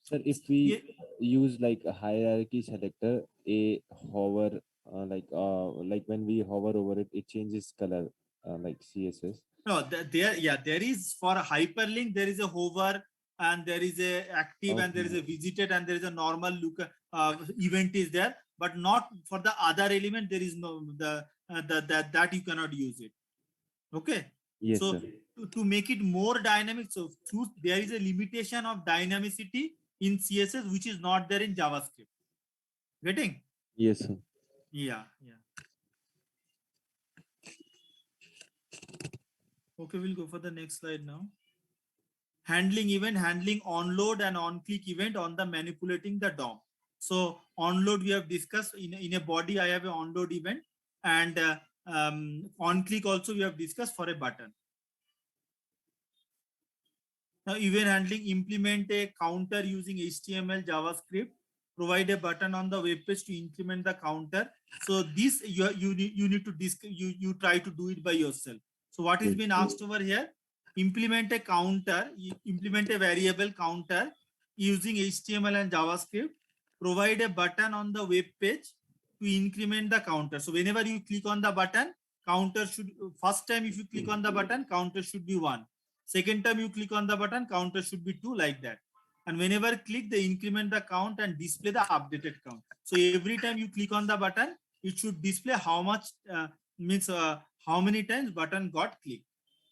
Sir, if we use like a hierarchy selector, a hover, like when we hover over it, it changes color, like CSS. No, there is for a hyperlink, there is a hover and there is a active and there is a visited and there is a normal look event is there, but not for the other element. There is no that you cannot use it. Okay. Yes, so sir. To make it more dynamic, so there is a limitation of dynamicity in CSS which is not there in JavaScript. Getting? Yes, sir. Yeah. Okay, we'll go for the next slide now. Handling event, handling onload and on-click event on the manipulating the DOM. So onload we have discussed in a body. I have an onload event, and on-click also we have discussed for a button. Now event handling, implement a counter using HTML, JavaScript. Provide a button on the web page to increment the counter. So this you need to you try to do it by yourself. So what is being asked over here? Implement a counter, implement a variable counter using HTML and JavaScript. Provide a button on the web page to increment the counter. So whenever you click on the button, counter should, first time if you click on the button, counter should be 1. Second time you click on the button, counter should be 2, like that. And whenever click, they increment the count and display the updated count. So every time you click on the button, it should display how much how many times button got clicked.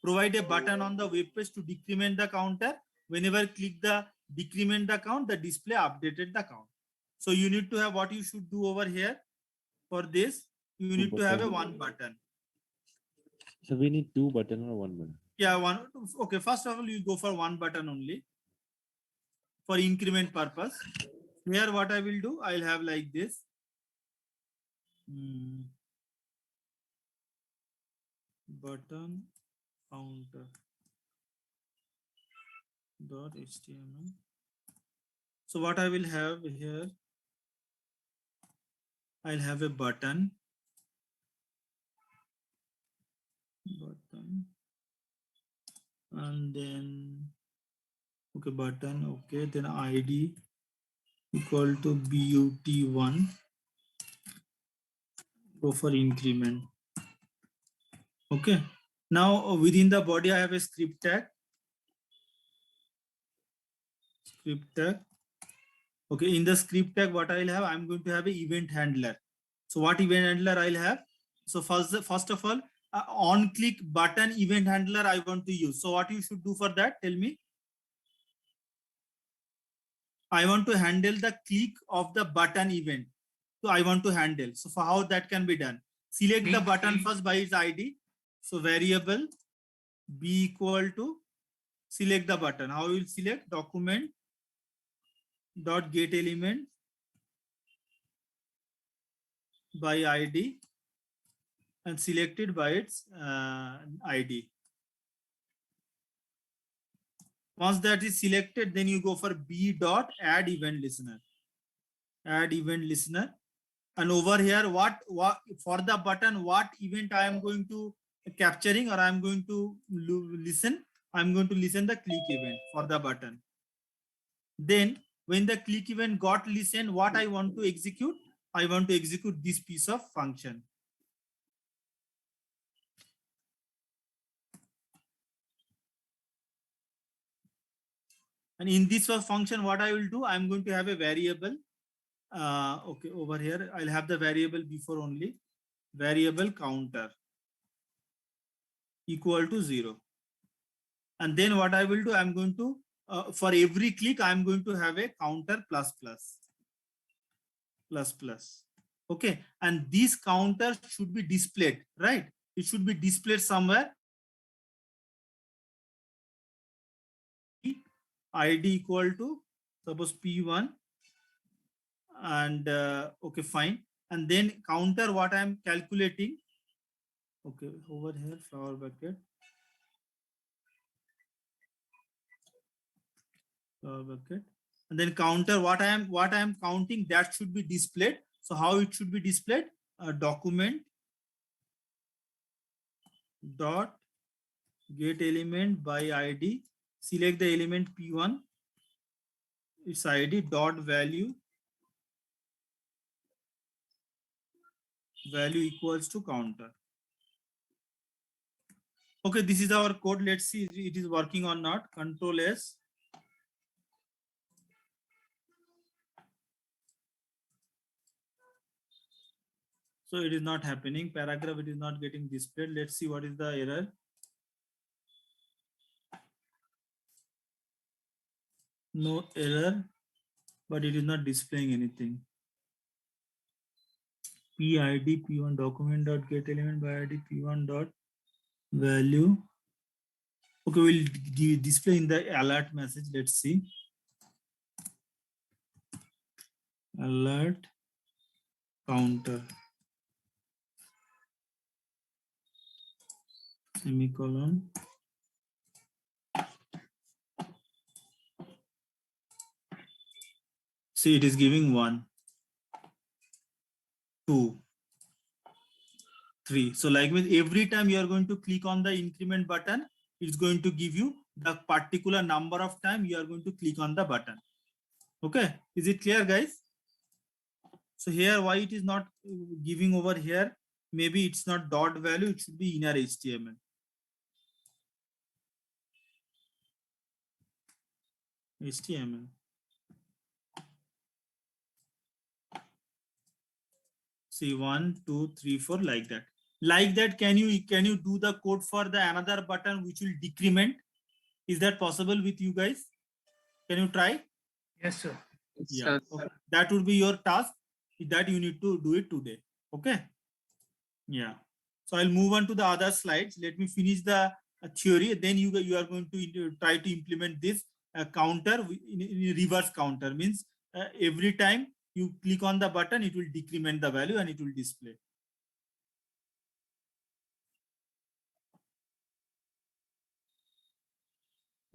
Provide a button on the web page to decrement the counter. Whenever click the decrement the count, the display updated the count. So you need to have what you should do over here for this. You need to have a 1 button. So we need 2 button or 1 button? Yeah, 1. Okay, first of all, you go for 1 button only for increment purpose. Here what I will do, I'll have like this. Button counter. dot html. So what I will have here, I'll have a button, and then okay, button, okay, then id equal to but1, go for increment. Okay, now within the body I have a script tag. Okay, in the script tag what I'll have, I'm going to have an event handler. So what event handler I'll have? So first of all, on click button event handler I want to use. So what you should do for that, tell me. I want to handle the click of the button event. So I want to handle. So for how that can be done? Select the button first by its ID. So variable b equal to select the button. How you will select? Document dot get element by ID and selected by its ID. Once that is selected, then you go for b dot add event listener. Add event listener. And over here, what for the button, what event I am going to capturing or I am going to listen? I am going to listen the click event for the button. Then when the click event got listened, what I want to execute? I want to execute this piece of function. And in this function, what I will do, I'm going to have a variable. Okay, over here, I'll have the variable before only. Variable counter equal to 0. And then what I will do, I'm going to, for every click, I'm going to have a counter plus. Okay, and this counter should be displayed, right? It should be displayed somewhere. ID equal to suppose P1 and okay, fine. And then counter what I am calculating. Okay, over here, flower bucket. And then counter what I am counting, that should be displayed. So how it should be displayed? Document dot get element by ID. Select the element P1, its ID dot value equals to counter. Okay, this is our code. Let's see if it is working or not. Control S. So it is not happening. Paragraph, it is not getting displayed. Let's see what is the error. No error, but it is not displaying anything. PID P1 document dot get element by ID P1 dot value. Okay, we'll display in the alert message. Let's see. Alert counter. Semicolon. See, it is giving 1, 2, 3. So like with every time you are going to click on the increment button, it's going to give you the particular number of time you are going to click on the button. Okay, is it clear, guys? So here, why it is not giving over here? Maybe it's not dot value, it should be inner HTML. HTML. See 1, 2, 3, 4 like that. Like that, can you do the code for the another button which will decrement? Is that possible with you guys? Can you try? Yes, sir. Yeah. Okay. That would be your task that you need to do it today. Okay. Yeah. So I'll move on to the other slides. Let me finish the theory. Then you are going to try to implement this counter in reverse counter. Means every time you click on the button, it will decrement the value and it will display.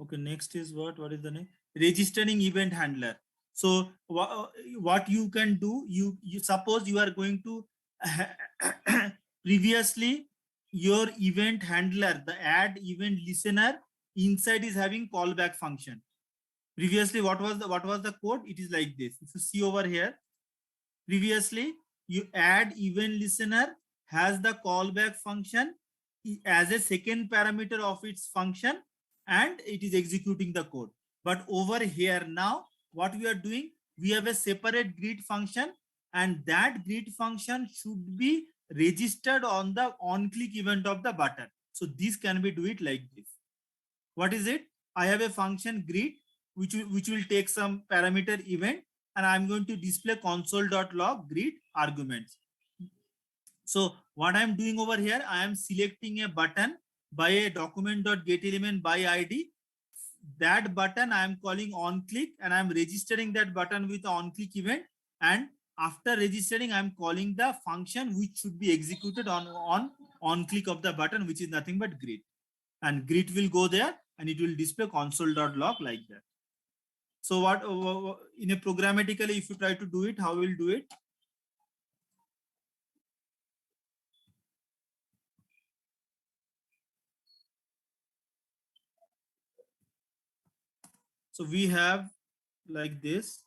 Okay, next is what? What is the name? Registering event handler. So what you can do, you suppose you are going to previously your event handler, the add event listener inside is having callback function. Previously, what was the code? It is like this. If you see over here, previously you add event listener has the callback function as a second parameter of its function, and it is executing the code. But over here now, what we are doing, we have a separate greet function, and that greet function should be registered on the on-click event of the button. So this can be do it like this. What is it? I have a function greet which will take some parameter event, and I'm going to display console.log greet arguments. So what I'm doing over here, I am selecting a button by a document.getElement by ID. That button I am calling on click, and I'm registering that button with on click event. And after registering, I'm calling the function which should be executed on click of the button, which is nothing but greet. And greet will go there and it will display console.log like that. So what in a programmatically, if you try to do it, how we'll do it? So we have like this.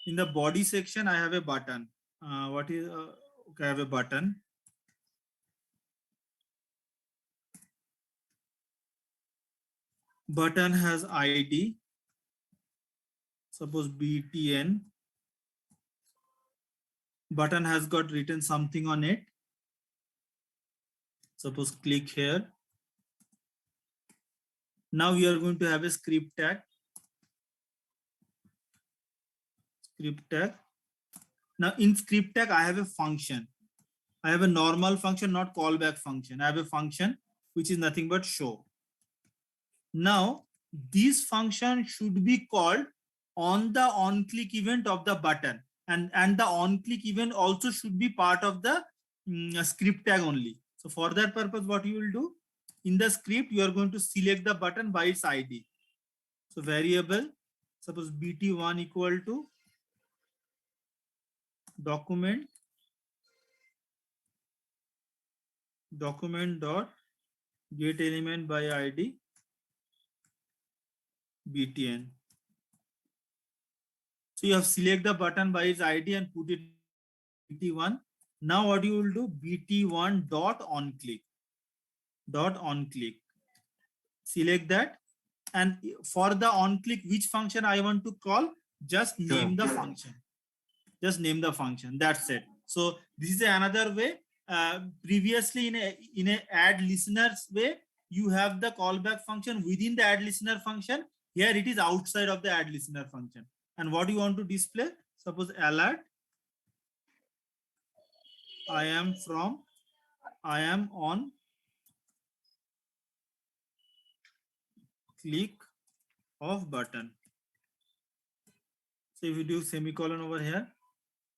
In the body section, I have a button. Okay, I have a button. Button has ID. Suppose BTN. Button has got written something on it. Suppose click here. Now we are going to have a script tag. Script tag. Now in script tag, I have a function. I have a normal function, not callback function. I have a function which is nothing but show. Now this function should be called on the on-click event of the button, and the on-click event also should be part of the script tag only. So for that purpose, what you will do? In the script, you are going to select the button by its ID. So variable, suppose BT1 equal to document dot get element by ID BTN. So you have select the button by its ID and put it BT1. Now what you will do? BT1 dot on click. Select that, and for the on click, which function I want to call, just name the function. Just name the function. That's it. So this is another way. Previously in a add listeners way, you have the callback function within the add listener function. Here it is outside of the add listener function. And what you want to display? Suppose alert. I am on click of button. So if you do semicolon over here,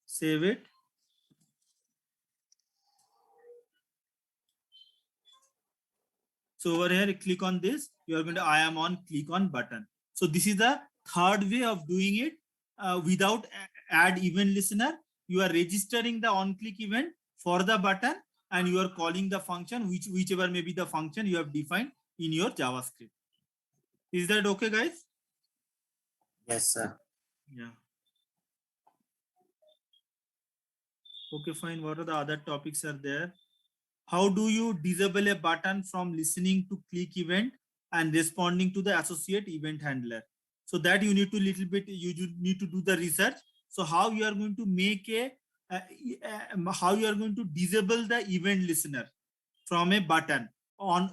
save it. So over here, click on this. You are going to I am on click on button. So this is the third way of doing it without add event listener. You are registering the on click event for the button, and you are calling the function whichever may be the function you have defined in your JavaScript. Is that okay, guys? Yes, sir. Yeah. Okay, fine. What are the other topics are there? How do you disable a button from listening to click event and responding to the associate event handler? So that you need to need to do the research. So how you are going to make how you are going to disable the event listener from a button on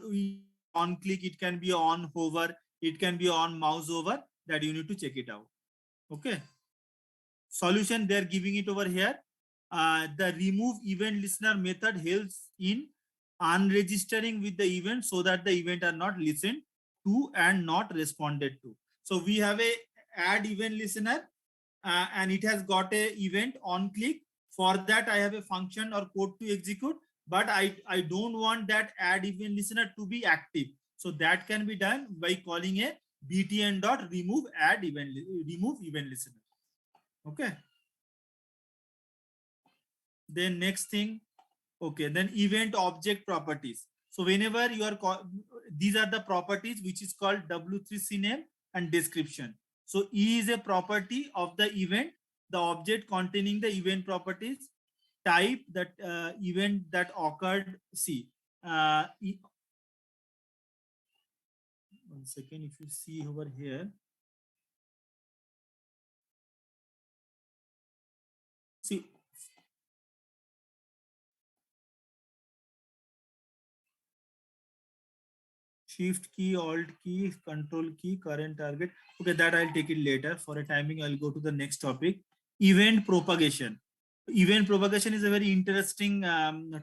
click. It can be on hover. It can be on mouse over. That you need to check it out. Okay. Solution, they're giving it over here. The remove event listener method helps in unregistering with the event so that the event are not listened to and not responded to. So we have a add event listener and it has got a event on click. For that, I have a function or code to execute, but I don't want that add event listener to be active. So that can be done by calling a btn dot remove add event listener. Okay. Then next thing, okay, then event object properties. So whenever you are these are the properties which is called W3 CNAME and description. So E is a property of the event, the object containing the event properties, type that event that occurred. See, one second, if you see over here. See, shift key, alt key, control key, current target. Okay, that I'll take it later. For a timing, I'll go to the next topic. Event propagation. Event propagation is a very interesting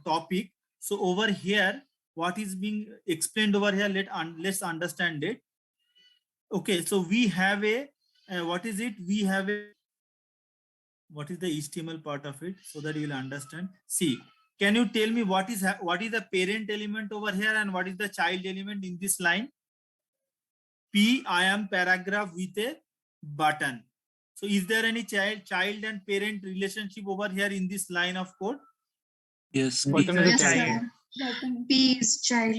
topic. So over here, what is being explained over here, let's understand it. Okay, so we have a, what is it? We have a, what is the HTML part of it, so that you will understand. See, can you tell me what is the parent element over here and what is the child element in this line? P, I am paragraph with a button. So is there any child and parent relationship over here in this line of code? Yes. Yes, sir. P is child,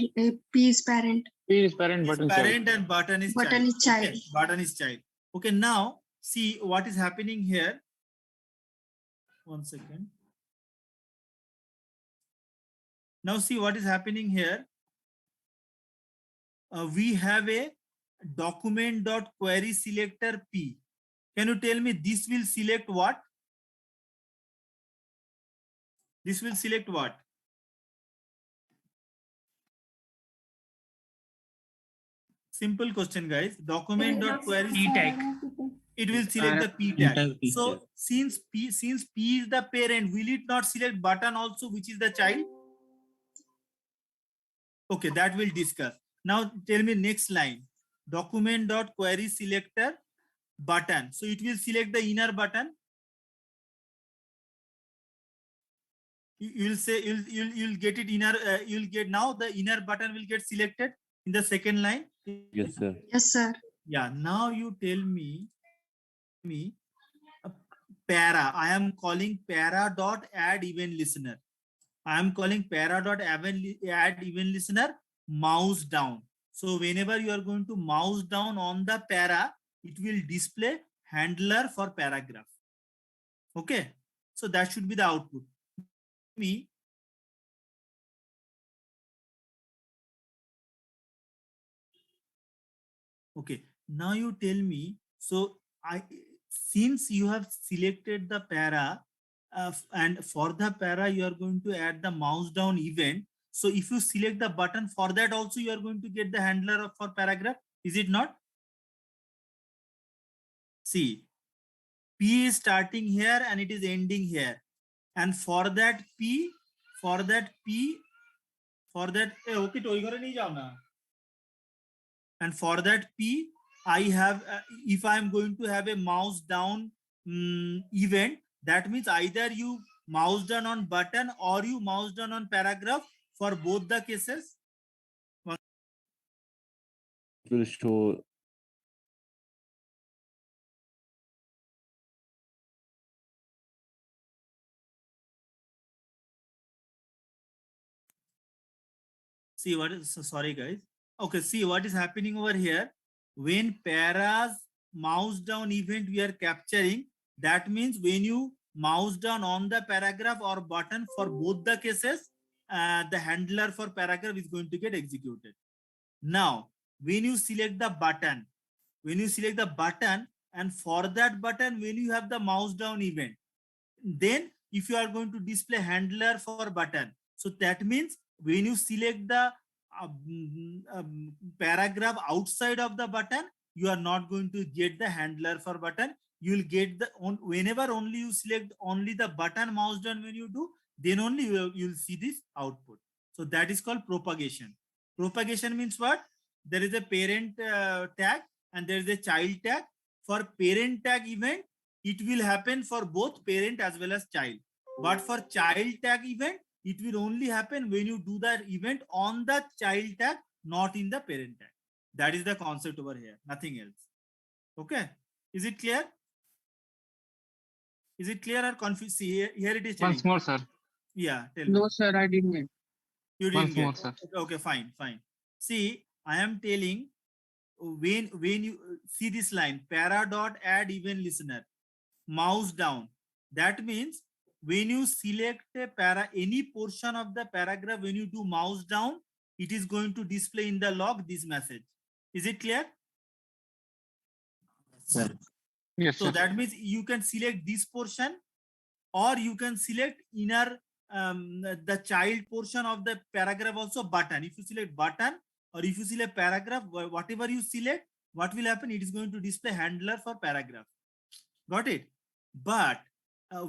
P is parent. P is parent, button child. Parent and button is Button child. is child. Okay, button is child. Okay, now see what is happening here. One second. Now see what is happening here. We have a document.query selector P. Can you tell me this will select what? This will select what? Simple question, guys. Document.query P tag. It will select the P tag. So since P is the parent, will it not select button also, which is the child? Okay, that we'll discuss. Now tell me next line. Document.query selector button. So it will select the inner button. You will say you'll get it inner. You'll get now the inner button will get selected in the second line. Yes, sir. Yes, sir. Yeah. Now you tell me para. I am calling para dot add event listener. I am calling para dot add event listener mouse down. So whenever you are going to mouse down on the para, it will display handler for paragraph. Okay. So that should be the output. Okay. Now you tell me. So since you have selected the para and for the para you are going to add the mouse down event. So if you select the button, for that also you are going to get the handler for paragraph. Is it not? See, P is starting here and it is ending here. And for that P, okay, and for that P, I have, if I am going to have a mouse down event, that means either you mouse down on button or you mouse down on paragraph. For both the cases, It will show. see what is, so sorry guys. Okay, see what is happening over here. When para's mouse down event we are capturing, that means when you mouse down on the paragraph or button, for both the cases, the handler for paragraph is going to get executed. Now, when you select the button, and for that button, when you have the mouse down event, then if you are going to display handler for button, so that means when you select the paragraph outside of the button, you are not going to get the handler for button. You will get the whenever only you select only the button mouse down when you do, then only you will see this output. So that is called propagation. Propagation means what? There is a parent tag and there is a child tag. For parent tag event, it will happen for both parent as well as child. But for child tag event, it will only happen when you do that event on the child tag not in the parent tag. That is the concept over here, nothing else. Okay, is it clear? Is it clear or confused? See, here it is telling. Once more, sir. Yeah, tell me. No, sir, I didn't get. You didn't Once get. more, sir. Okay, fine, fine. See, I am telling when you see this line, para dot add event listener, mouse down. That means when you select a any portion of the paragraph, when you do mouse down, it is going to display in the log this message. Is it clear? Sir. Yes, So sir. that means you can select this portion, or you can select inner the child portion of the paragraph also button. If you select button, or if you select paragraph, whatever you select, what will happen? It is going to display handler for paragraph. Got it? But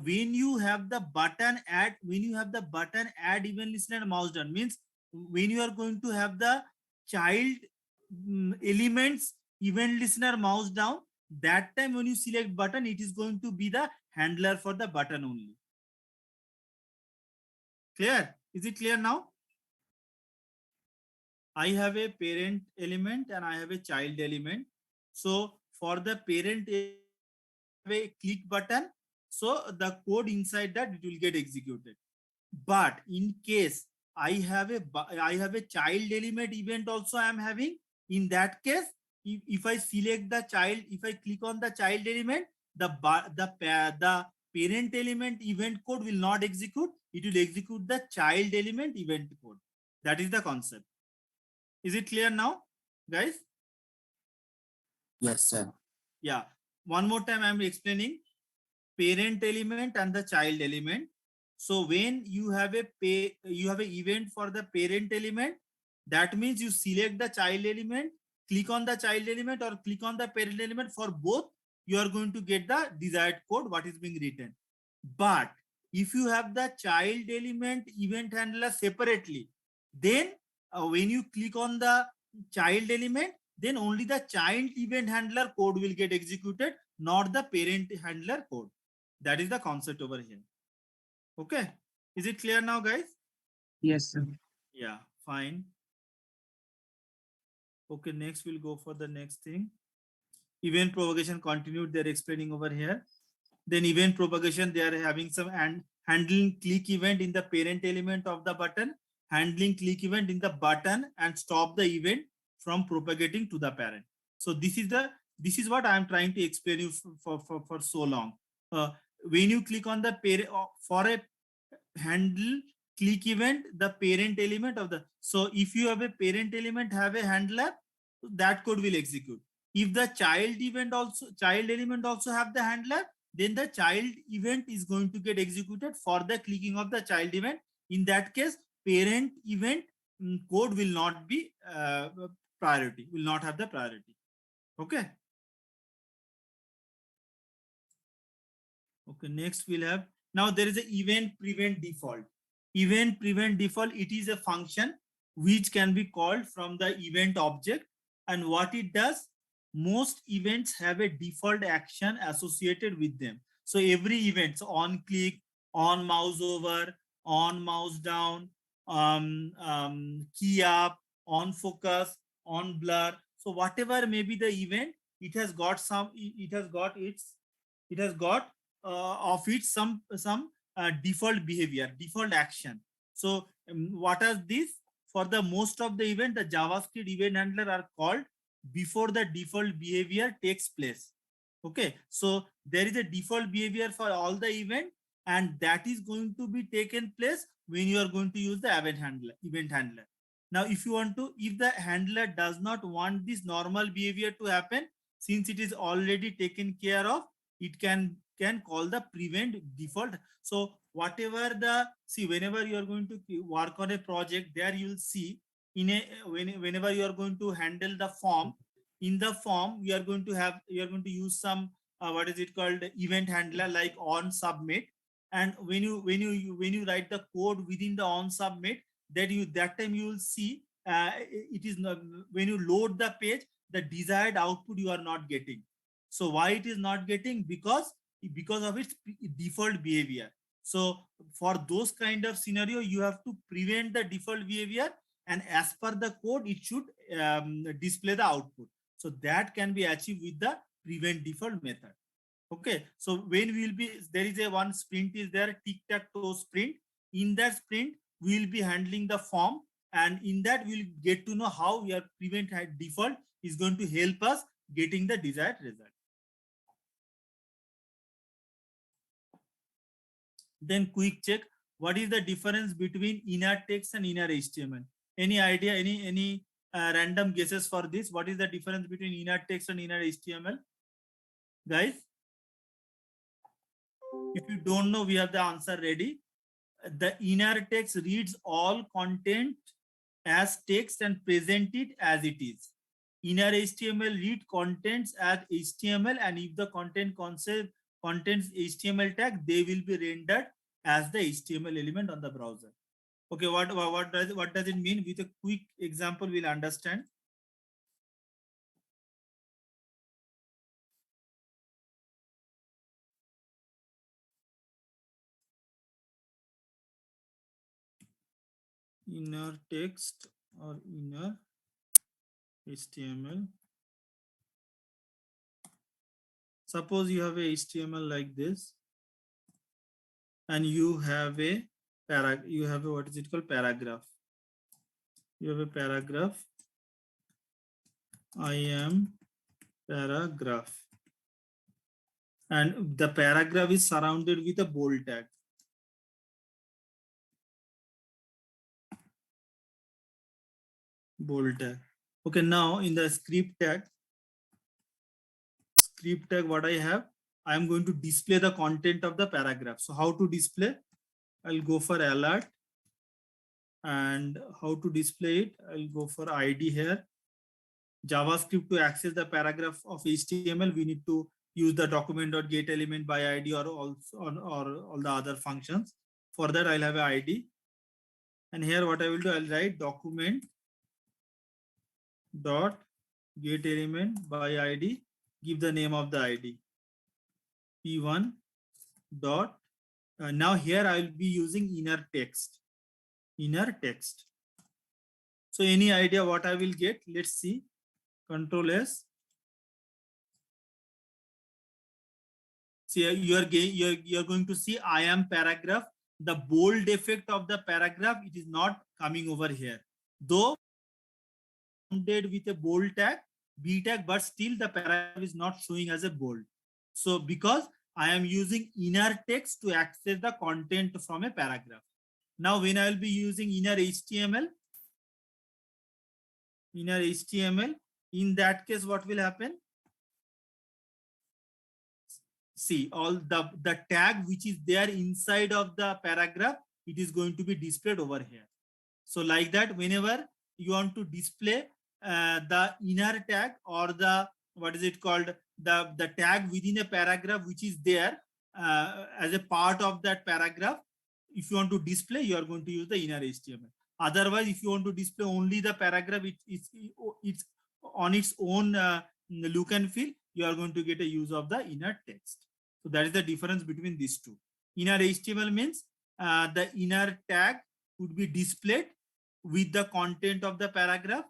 when you have the button add, event listener and mouse down, means when you are going to have the child elements event listener mouse down, that time when you select button, it is going to be the handler for the button only. Clear? Is it clear now? I have a parent element and I have a child element. So for the parent, have a click button, so the code inside that it will get executed. But in case I have a child element event also I am having, in that case, if I select the child, if I click on the child element, the parent element event code will not execute. It will execute the child element event code. That is the concept. Is it clear now, guys? Yes, sir. Yeah. One more time I am explaining parent element and the child element. So when you have an event for the parent element, that means you select the child element, click on the child element or click on the parent element. For both, you are going to get the desired code, what is being written. But if you have the child element event handler separately, then when you click on the child element, then only the child event handler code will get executed, not the parent handler code. That is the concept over here. Okay. Is it clear now, guys? Yes, sir. Yeah, fine. Okay, next we'll go for the next thing. Event propagation continued, they're explaining over here. Then event propagation, they are having some handling click event in the parent element of the button, handling click event in the button, and stop the event from propagating to the parent. So this is what I am trying to explain you for so long. When you click on the parent for a handle click event, the parent element of the, so if you have a parent element have a handler, that code will execute. If the child element also have the handler, then the child event is going to get executed for the clicking of the child event. In that case, parent event code will not be priority, will not have the priority. Okay. Okay, next we'll have, now there is an event prevent default. Event prevent default, it is a function which can be called from the event object. And what it does, most events have a default action associated with them. So every event, so on click, on mouse over, on mouse down, key up, on focus, on blur. So whatever may be the event, it has got some default behavior, default action. So what is this? For the most of the event, the JavaScript event handler are called before the default behavior takes place. Okay, so there is a default behavior for all the event, and that is going to be taken place when you are going to use the event handler. Now, if you want to, if the handler does not want this normal behavior to happen, since it is already taken care of, it can call the prevent default. So whatever whenever you are going to work on a project, there you will see whenever you are going to handle the form, in the form you are going to use some what is it called, event handler like on submit. And when you write the code within the on submit, that time you will see it is not, when you load the page, the desired output you are not getting. So why it is not getting? Because of its default behavior. So for those kind of scenario, you have to prevent the default behavior and as per the code, it should display the output. So that can be achieved with the prevent default method. Okay, so when we will be, there is a one sprint is there, tic-tac-toe sprint. In that sprint, we will be handling the form, and in that we'll get to know how your prevent default is going to help us getting the desired result. Then quick check, what is the difference between inner text and inner HTML? Any idea, any random guesses for this? What is the difference between inner text and inner HTML? Guys? If you don't know, we have the answer ready. The inner text reads all content as text and present it as it is. Inner HTML read contents as HTML, and if the content concept contains HTML tag, they will be rendered as the HTML element on the browser. Okay, what does it mean? With a quick example, we'll understand. Inner text or inner HTML. Suppose you have a HTML like this, and you have a what is it called, paragraph. You have a paragraph. I am paragraph, and the paragraph is surrounded with a bold tag. Bold tag. Okay, now in the script tag, what I have, I am going to display the content of the paragraph. So how to display? I'll go for alert, and how to display it? I'll go for ID here. JavaScript, to access the paragraph of HTML, we need to use the document.getElement by ID or also or all the other functions. For that, I'll have an ID. And here what I will do, I'll write document.getElement by ID. Give the name of the ID. P1 dot. Now here I will be using inner text. Inner text. So any idea what I will get? Let's see. Control S. See, you are going to see I am paragraph. The bold effect of the paragraph, it is not coming over here. Though with a bold tag, B tag, but still the paragraph is not showing as a bold. So because I am using inner text to access the content from a paragraph. Now when I will be using inner HTML, in that case, what will happen? See, all the tag which is there inside of the paragraph, it is going to be displayed over here. So like that, whenever you want to display the inner tag or the, what is it called, the tag within a paragraph which is there as a part of that paragraph, if you want to display, you are going to use the inner HTML. Otherwise, if you want to display only the paragraph, it's on its own look and feel, you are going to get a use of the inner text. So that is the difference between these two. Inner HTML means the inner tag would be displayed with the content of the paragraph.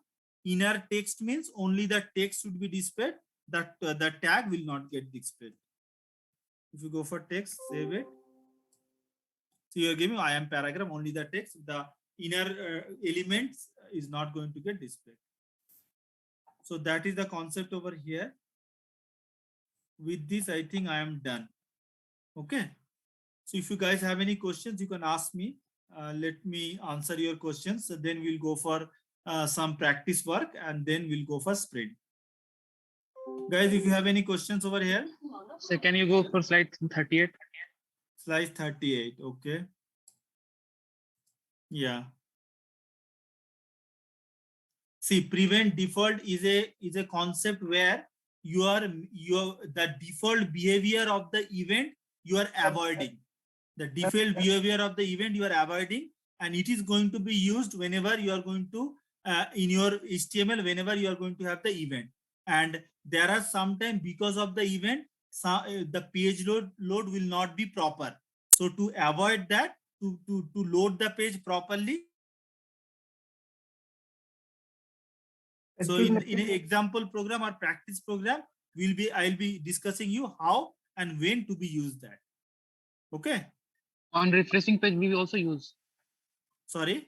Inner text means only the text should be displayed, that the tag will not get displayed. If you go for text, save it. So you are giving I am paragraph, only the text, the inner elements is not going to get displayed. So that is the concept over here. With this, I think I am done. Okay. So if you guys have any questions, you can ask me. Let me answer your questions. So then we'll go for some practice work, and then we'll go for sprint. Guys, if you have any questions over here. So can you go for slide 38? Slide 38. Okay. Yeah. See, prevent default is a concept where the default behavior of the event you are avoiding. The default behavior of the event you are avoiding, and it is going to be used whenever you are going to in your HTML, whenever you are going to have the event. And there are sometimes, because of the event, the page load will not be proper. So to avoid that, to load the page properly, So in an example program or practice program, I'll be discussing you how and when to be used that. Okay. On refreshing page, we will also use. Sorry.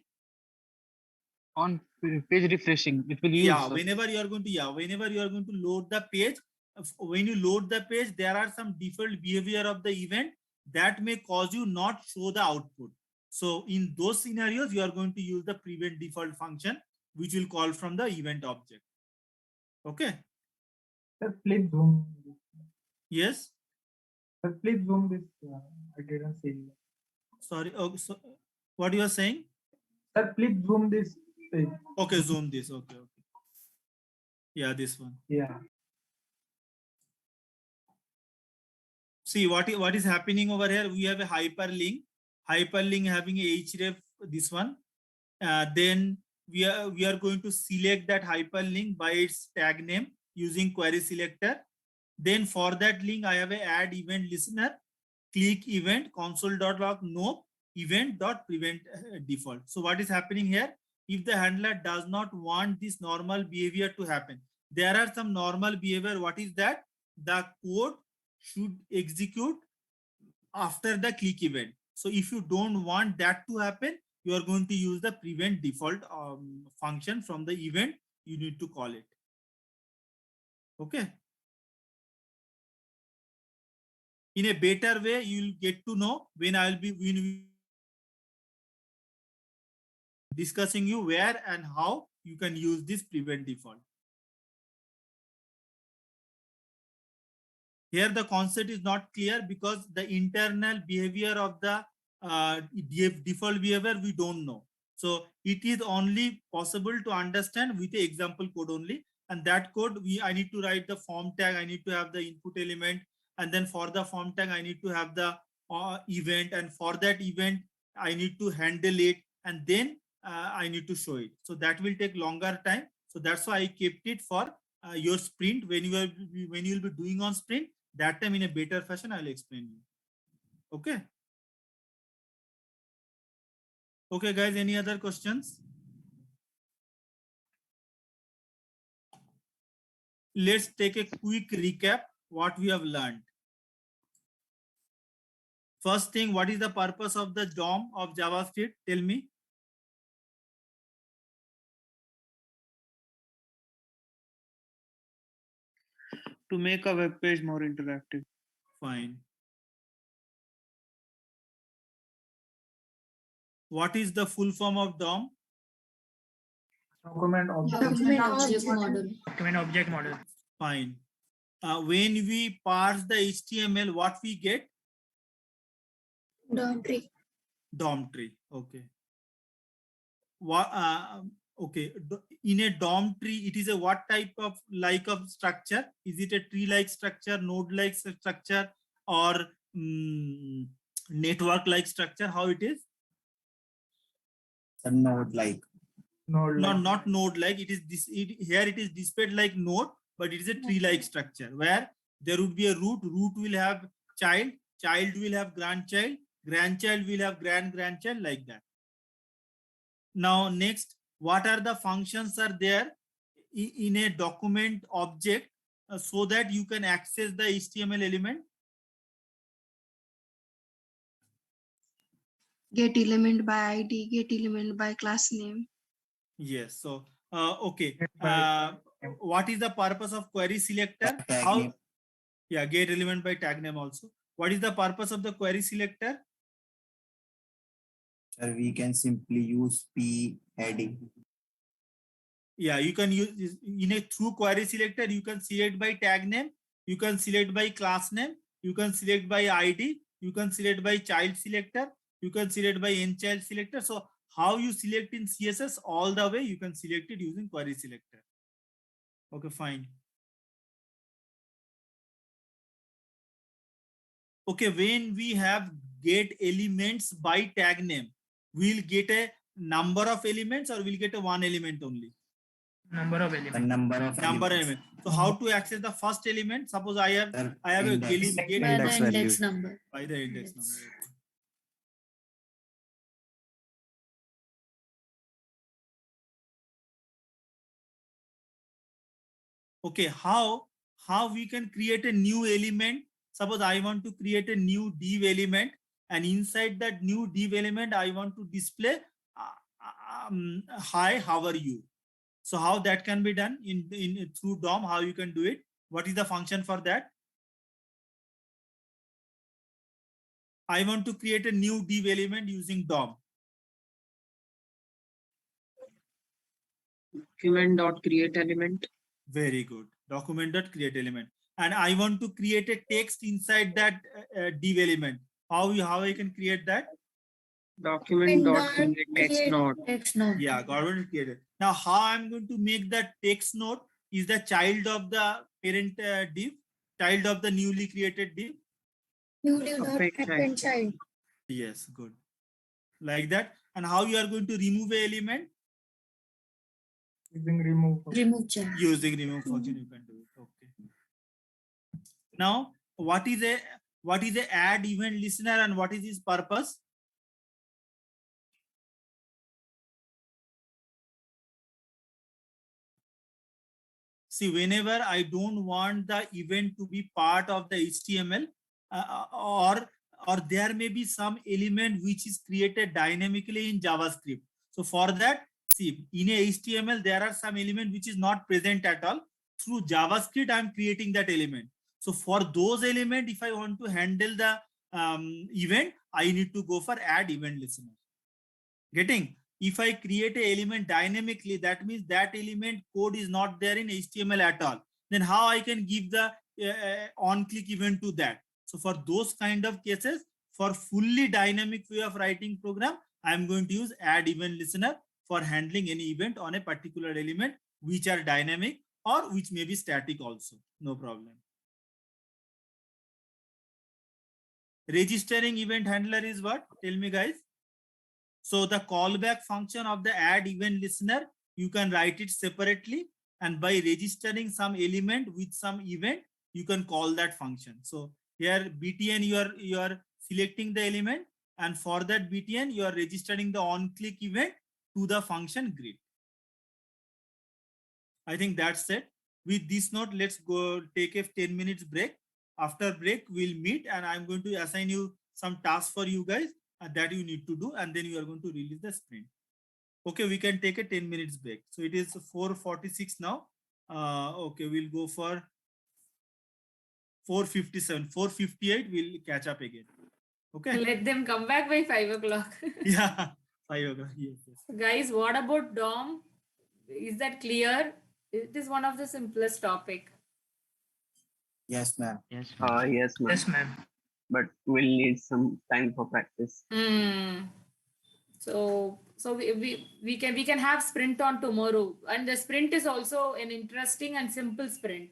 On page refreshing, it will use. Yeah, whenever you are going to load the page, when you load the page, there are some default behavior of the event that may cause you not show the output. So in those scenarios, you are going to use the prevent default function, which will call from the event object. Okay. Sir, please zoom. Yes. Sir, please zoom this. I didn't see. Sorry. Oh, so what you are saying? Sir, please zoom this page. Okay, zoom this. Okay. Yeah, this one. Yeah. See what is happening over here. We have a hyperlink having a href, this one. Then we are going to select that hyperlink by its tag name using query selector. Then for that link, I have a add event listener, click event console.log no event.prevent default. So what is happening here? If the handler does not want this normal behavior to happen, there are some normal behavior. What is that? The code should execute after the click event. So if you don't want that to happen, you are going to use the prevent default function from the event. You need to call it. Okay. In a better way, you will get to know when we discussing you where and how you can use this prevent default. Here the concept is not clear because the internal behavior of the default behavior we don't know. So it is only possible to understand with the example code only. And that code I need to write the form tag. I need to have the input element. And then for the form tag, I need to have the event. And for that event, I need to handle it. And then I need to show it. So that will take longer time. So that's why I kept it for your sprint. When you will be doing on sprint, that time in a better fashion, I'll explain you. Okay. Okay, guys, any other questions? Let's take a quick recap what we have learned. First thing, what is the purpose of the DOM of JavaScript? Tell me. To make a web page more interactive. Fine. What is the full form of DOM? Document object Document object model. Fine. When we parse the HTML, what we get? DOM tree. DOM tree. Okay. What? Okay. In a DOM tree, it is a what type of structure? Is it a tree-like structure, node-like structure, or network-like structure? How it is? A node-like. Not node-like. It is this. Here it is displayed like node, but it is a tree-like structure where there would be a root. Root will have child. Child will have grandchild. Grandchild will have grandchild, like that. Now next, what are the functions are there in a document object so that you can access the HTML element? Get element by ID, get element by class name. Yes. So okay. What is the purpose of query selector? Name. Yeah, get element by tag name also. What is the purpose of the query selector? Sir, we can simply use p heading. Yeah, you can use through query selector. You can select by tag name. You can select by class name. You can select by ID. You can select by child selector. You can select by nChild selector. So how you select in CSS all the way, you can select it using query selector. Okay, fine. Okay, when we have get elements by tag name, we'll get a number of elements or we'll get a one element only? Number of elements. The number of element. So how to access the first element? Suppose I have a get index number. By the index number. Okay, how we can create a new element? Suppose I want to create a new div element, and inside that new div element, I want to display hi, how are you? So how that can be done in through DOM? How you can do it? What is the function for that? I want to create a new div element using DOM. Document.create element. Very good. Document.create element. And I want to create a text inside that div element. How I can create that? Document.create text node. Yeah, government created. Now, how I'm going to make that text node is the child of the parent div, child of the newly created div. Append child. Yes, good. Like that. And how you are going to remove an element? Using remove. Remove child. Using remove function, you can do it. Okay. Now, what is a add event listener and what is its purpose? See, whenever I don't want the event to be part of the HTML, or there may be some element which is created dynamically in JavaScript. So for that, see, in a HTML, there are some element which is not present at all. Through JavaScript, I'm creating that element. So for those elements, if I want to handle the event, I need to go for add event listener. Getting? If I create an element dynamically, that means that element code is not there in HTML at all. Then how I can give the on-click event to that? So for those kind of cases, for fully dynamic way of writing program, I'm going to use add event listener for handling any event on a particular element which are dynamic or which may be static also. No problem. Registering event handler is what? Tell me, guys. So the callback function of the add event listener, you can write it separately, and by registering some element with some event, you can call that function. So here btn, you are selecting the element, and for that btn, you are registering the on-click event to the function grid. I think that's it. With this note, let's go take a 10 minutes break. After break, we'll meet, and I'm going to assign you some tasks for you guys that you need to do, and then you are going to release the sprint. Okay, we can take a 10 minutes break. So it is 4:46 now. Okay, we'll go for 4:57, 4:58. We'll catch up again. Okay. Let them come back by 5 o'clock. Yeah, 5 o'clock. Yes, yes. Guys, what about DOM? Is that clear? It is one of the simplest topic. Yes, ma'am. Yes. Yes, ma'am. Yes, ma'am. But we'll need some time for practice. So we can have sprint on tomorrow, and the sprint is also an interesting and simple sprint.